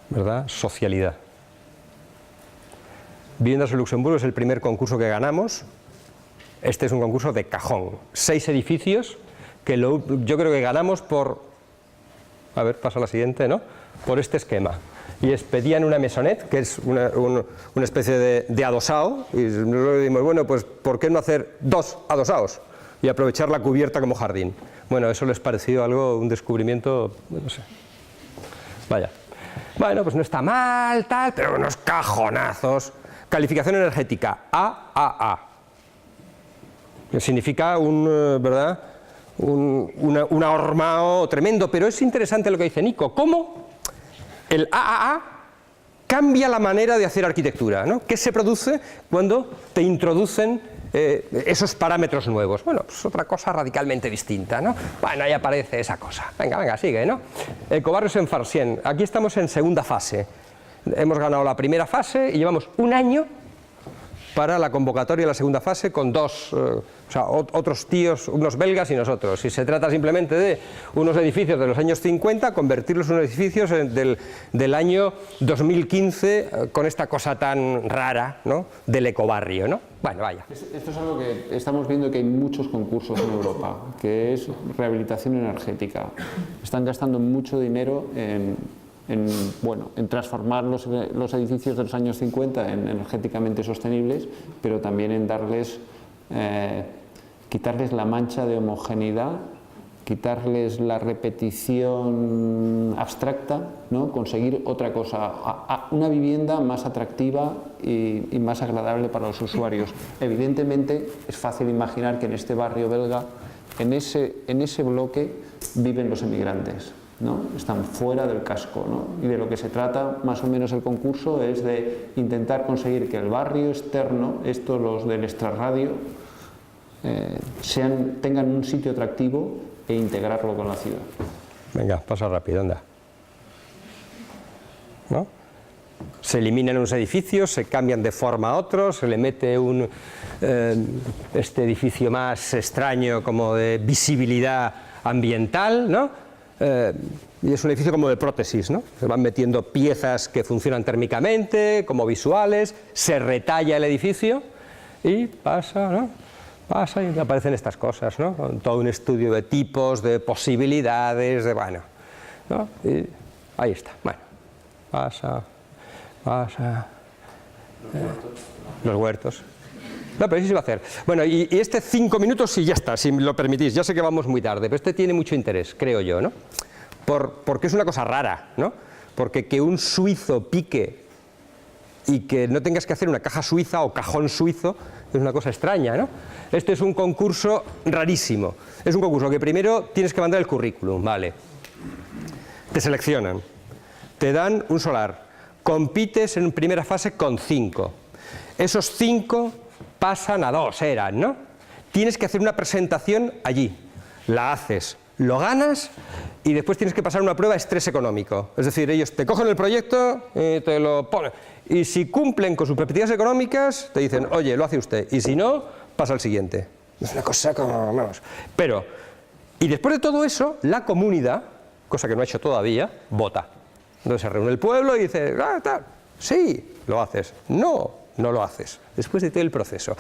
¿verdad?, socialidad. Viviendas en Luxemburgo es el primer concurso que ganamos. Este es un concurso de cajón. 6 edificios que yo creo que ganamos por, a ver, pasa la siguiente, ¿no? Por este esquema. Y pedían una maisonette, que es una especie de adosado, y nosotros dijimos, bueno, pues ¿por qué no hacer 2 adosados? Y aprovechar la cubierta como jardín. Bueno, eso les pareció un descubrimiento, no sé. Vaya. Bueno, pues no está mal, tal, pero unos cajonazos. Calificación energética, AAA. Que significa ¿verdad?, un ahormado tremendo, pero es interesante lo que dice Nico, cómo el AAA cambia la manera de hacer arquitectura, ¿no? ¿Qué se produce cuando te introducen esos parámetros nuevos? Bueno, pues otra cosa radicalmente distinta, ¿no? Bueno, ahí aparece esa cosa. Venga, sigue, ¿no? Ecobarrios en Farsien. Aquí estamos en segunda fase. Hemos ganado la primera fase y llevamos un año para la convocatoria de la segunda fase con otros tíos, unos belgas y nosotros. Si se trata simplemente de unos edificios de los años 50, convertirlos en unos edificios del año 2015 con esta cosa tan rara, ¿no?, del ecobarrio, ¿no? Bueno, vaya. Esto es algo que estamos viendo, que hay muchos concursos en Europa, que es rehabilitación energética. Están gastando mucho dinero en transformar los edificios de los años 50 en energéticamente sostenibles, pero también en quitarles la mancha de homogeneidad, quitarles la repetición abstracta, ¿no?, conseguir otra cosa, una vivienda más atractiva y más agradable para los usuarios. Evidentemente es fácil imaginar que en este barrio belga, en ese bloque viven los emigrantes, ¿no? Están fuera del casco, ¿no? Y de lo que se trata más o menos el concurso es de intentar conseguir que el barrio externo, estos los del extrarradio, tengan un sitio atractivo e integrarlo con la ciudad. Venga, pasa rápido, anda. ¿No? Se eliminan unos edificios, se cambian de forma a otros, se le mete este edificio más extraño como de visibilidad ambiental, ¿no? Y es un edificio como de prótesis, ¿no? Se van metiendo piezas que funcionan térmicamente, como visuales, se retalla el edificio y pasa, ¿no? Pasa y aparecen estas cosas, ¿no? Con todo un estudio de tipos, de posibilidades, bueno, ¿no? Y ahí está, bueno, pasa, los huertos. No, pero sí se va a hacer. Bueno, y este 5 minutos y ya está, si me lo permitís. Ya sé que vamos muy tarde, pero este tiene mucho interés, creo yo, ¿no? Porque es una cosa rara, ¿no? Porque que un suizo pique y que no tengas que hacer una caja suiza o cajón suizo es una cosa extraña, ¿no? Este es un concurso rarísimo. Es un concurso que primero tienes que mandar el currículum, ¿vale? Te seleccionan, te dan un solar, compites en primera fase con 5. Esos 5 pasan a 2, ¿no? Tienes que hacer una presentación allí, la haces, lo ganas y después tienes que pasar una prueba de estrés económico. Es decir, ellos te cogen el proyecto y te lo ponen. Y si cumplen con sus perspectivas económicas, te dicen, oye, lo hace usted. Y si no, pasa al siguiente. Es una cosa como, vamos. Pero, y después de todo eso, la comunidad, cosa que no ha hecho todavía, vota. Entonces se reúne el pueblo y dice, sí, lo haces. No, no lo haces. Después de todo el proceso.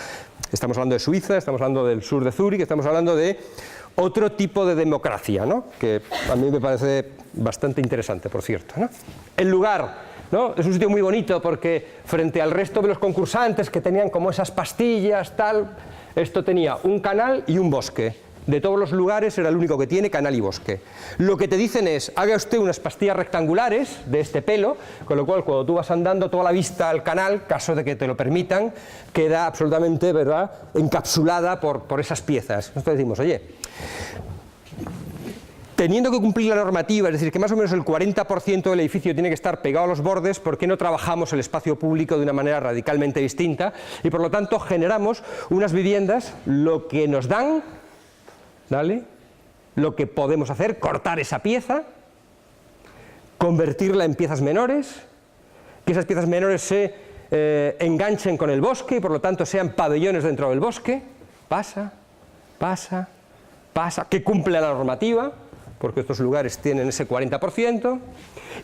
Estamos hablando de Suiza, estamos hablando del sur de Zúrich, estamos hablando de otro tipo de democracia, ¿no? Que a mí me parece bastante interesante, por cierto, ¿no? El lugar, ¿no? Es un sitio muy bonito porque frente al resto de los concursantes que tenían como esas pastillas, tal, esto tenía un canal y un bosque. De todos los lugares era el único que tiene canal y bosque. Lo que te dicen es, haga usted unas pastillas rectangulares de este pelo, con lo cual cuando tú vas andando toda la vista al canal, caso de que te lo permitan, queda absolutamente, ¿verdad?, encapsulada por esas piezas. Nosotros decimos, oye, teniendo que cumplir la normativa, es decir, que más o menos el 40% del edificio tiene que estar pegado a los bordes, ¿por qué no trabajamos el espacio público de una manera radicalmente distinta? Y por lo tanto generamos unas viviendas, lo que nos dan, ¿vale?, lo que podemos hacer, cortar esa pieza, convertirla en piezas menores, que esas piezas menores se enganchen con el bosque y por lo tanto sean pabellones dentro del bosque, que cumple la normativa, porque estos lugares tienen ese 40%,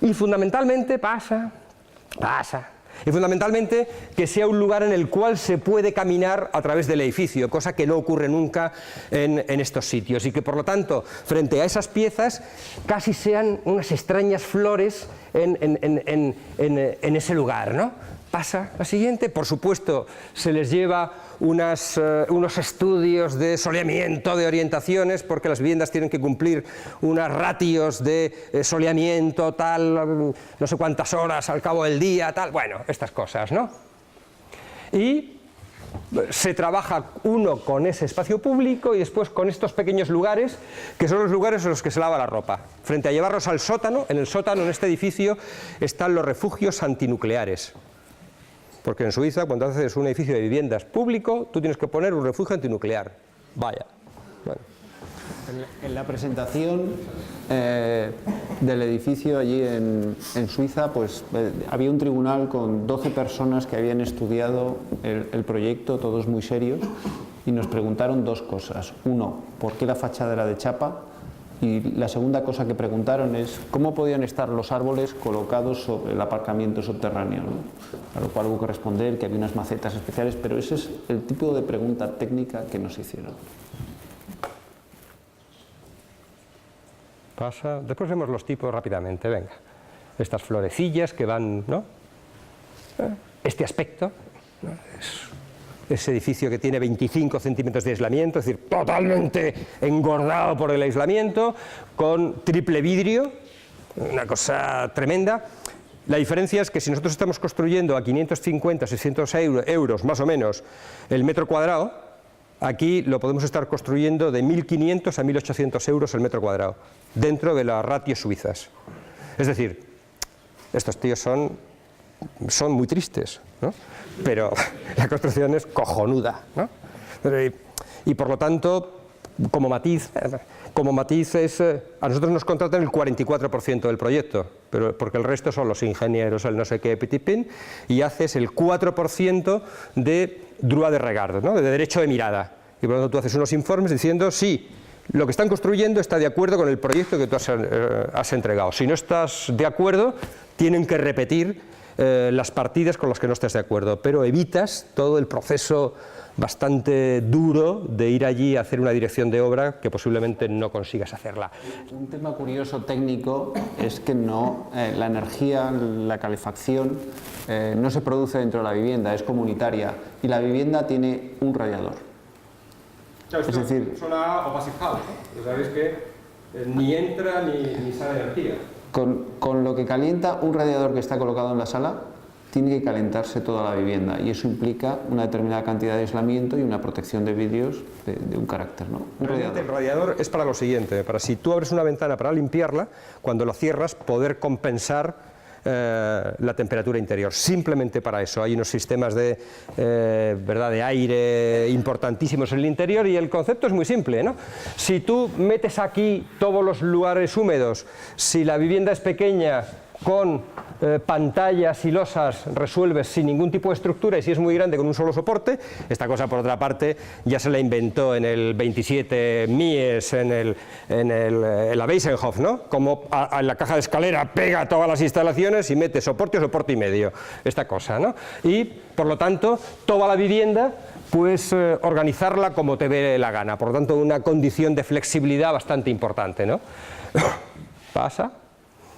y fundamentalmente y fundamentalmente que sea un lugar en el cual se puede caminar a través del edificio, cosa que no ocurre nunca en estos sitios, y que por lo tanto frente a esas piezas casi sean unas extrañas flores en ese lugar, ¿no? Pasa la siguiente, por supuesto se les lleva unos estudios de soleamiento, de orientaciones, porque las viviendas tienen que cumplir unas ratios de soleamiento, tal, no sé cuántas horas al cabo del día, tal, bueno, estas cosas, ¿no? Y se trabaja uno con ese espacio público y después con estos pequeños lugares, que son los lugares en los que se lava la ropa. Frente a llevarlos al sótano, en el sótano, en este edificio, están los refugios antinucleares. Porque en Suiza, cuando haces un edificio de viviendas público, tú tienes que poner un refugio antinuclear. Vaya. Bueno. En la presentación del edificio allí en Suiza, pues había un tribunal con 12 personas que habían estudiado el proyecto, todos muy serios, y nos preguntaron dos cosas. Uno, ¿por qué la fachada era de chapa? Y la segunda cosa que preguntaron es cómo podían estar los árboles colocados sobre el aparcamiento subterráneo, ¿no? A lo cual hubo que responder que había unas macetas especiales, pero ese es el tipo de pregunta técnica que nos hicieron. Pasa. Después vemos los tipos rápidamente, venga. Estas florecillas que van, ¿no? Este aspecto, ¿no? Ese edificio que tiene 25 centímetros de aislamiento, es decir, totalmente engordado por el aislamiento, con triple vidrio, una cosa tremenda. La diferencia es que si nosotros estamos construyendo a 550, 600 euros más o menos el metro cuadrado, aquí lo podemos estar construyendo de 1.500 a 1.800 euros el metro cuadrado, dentro de las ratios suizas. Es decir, estos tíos son muy tristes, ¿no? Pero la construcción es cojonuda, ¿no? Y por lo tanto, como matiz es, a nosotros nos contratan el 44% del proyecto, pero porque el resto son los ingenieros, el no sé qué, pitipín, y haces el 4% de droit de regard, ¿no? De derecho de mirada. Y por lo tanto tú haces unos informes diciendo sí, lo que están construyendo está de acuerdo con el proyecto que tú has entregado. Si no estás de acuerdo, tienen que repetir las partidas con las que no estés de acuerdo, pero evitas todo el proceso bastante duro de ir allí a hacer una dirección de obra que posiblemente no consigas hacerla. Un tema curioso técnico es que la energía, la calefacción no se produce dentro de la vivienda, es comunitaria, y la vivienda tiene un radiador. Claro, es decir, suena opacive house, ¿no? Sabéis que ni entra ni sale energía. Con lo que calienta un radiador que está colocado en la sala, tiene que calentarse toda la vivienda, y eso implica una determinada cantidad de aislamiento y una protección de vidrios de un carácter, ¿no? El radiador es para lo siguiente, para si tú abres una ventana para limpiarla, cuando lo cierras poder compensar la temperatura interior, simplemente para eso. Hay unos sistemas de aire importantísimos en el interior, y el concepto es muy simple, ¿no? Si tú metes aquí todos los lugares húmedos, si la vivienda es pequeña, con pantallas y losas resuelves sin ningún tipo de estructura, y si es muy grande con un solo soporte. Esta cosa, por otra parte, ya se la inventó en el 27 Mies, en la Weissenhof, ¿no? Como en la caja de escalera pega todas las instalaciones y mete soporte o soporte y medio, esta cosa, ¿no? Y, por lo tanto, toda la vivienda puedes organizarla como te dé la gana, por lo tanto, una condición de flexibilidad bastante importante, ¿no? Pasa.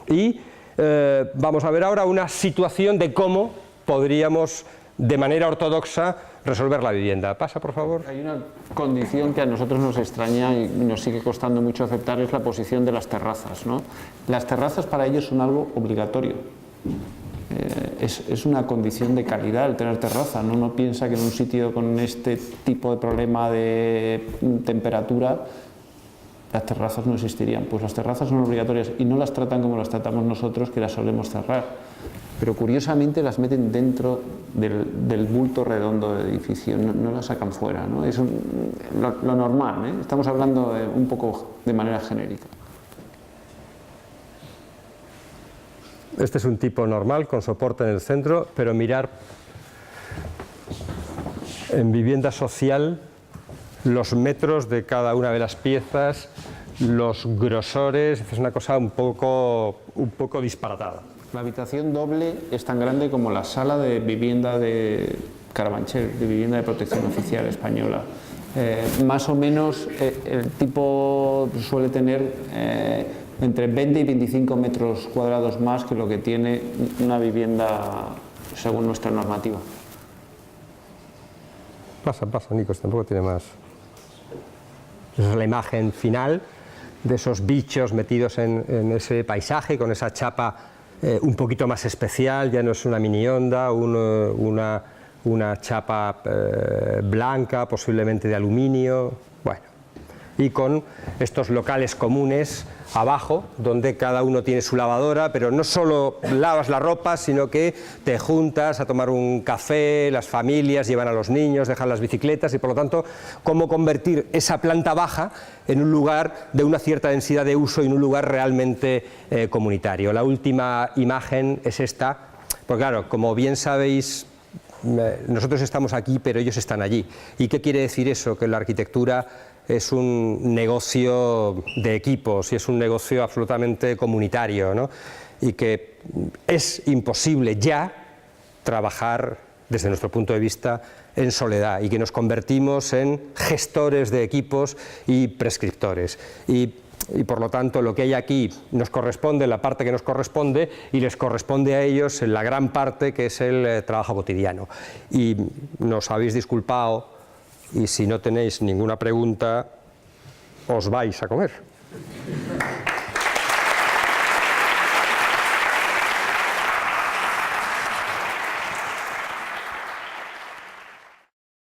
Y vamos a ver ahora una situación de cómo podríamos, de manera ortodoxa, resolver la vivienda. Pasa, por favor. Hay una condición que a nosotros nos extraña y nos sigue costando mucho aceptar, es la posición de las terrazas, ¿no? Las terrazas para ellos son algo obligatorio. Es una condición de calidad el tener terraza, ¿no? Uno piensa que en un sitio con este tipo de problema de temperatura las terrazas no existirían. Pues las terrazas son obligatorias y no las tratan como las tratamos nosotros, que las solemos cerrar. Pero curiosamente las meten dentro del bulto redondo del edificio, no las sacan fuera, ¿no? Es lo normal, ¿eh? Estamos hablando un poco de manera genérica. Este es un tipo normal, con soporte en el centro, pero mirar en vivienda social los metros de cada una de las piezas, los grosores, es una cosa un poco disparatada. La habitación doble es tan grande como la sala de vivienda de Carabanchel, de vivienda de protección oficial española. Más o menos el tipo suele tener entre 20 y 25 metros cuadrados más que lo que tiene una vivienda según nuestra normativa. Pasa, Nikos, tampoco tiene más. Esa es la imagen final de esos bichos metidos en ese paisaje, con esa chapa un poquito más especial, ya no es una mini onda, una chapa blanca, posiblemente de aluminio. Bueno, y con estos locales comunes abajo, donde cada uno tiene su lavadora, pero no solo lavas la ropa, sino que te juntas a tomar un café, las familias llevan a los niños, dejan las bicicletas y por lo tanto, cómo convertir esa planta baja en un lugar de una cierta densidad de uso y en un lugar realmente comunitario. La última imagen es esta, porque claro, como bien sabéis, nosotros estamos aquí, pero ellos están allí. ¿Y qué quiere decir eso? Que la arquitectura es un negocio de equipos y es un negocio absolutamente comunitario, ¿no? Y que es imposible ya trabajar, desde nuestro punto de vista, en soledad y que nos convertimos en gestores de equipos y prescriptores. Y por lo tanto lo que hay aquí nos corresponde, la parte que nos corresponde, y les corresponde a ellos en la gran parte que es el trabajo cotidiano. Y nos habéis disculpado, y si no tenéis ninguna pregunta, os vais a comer.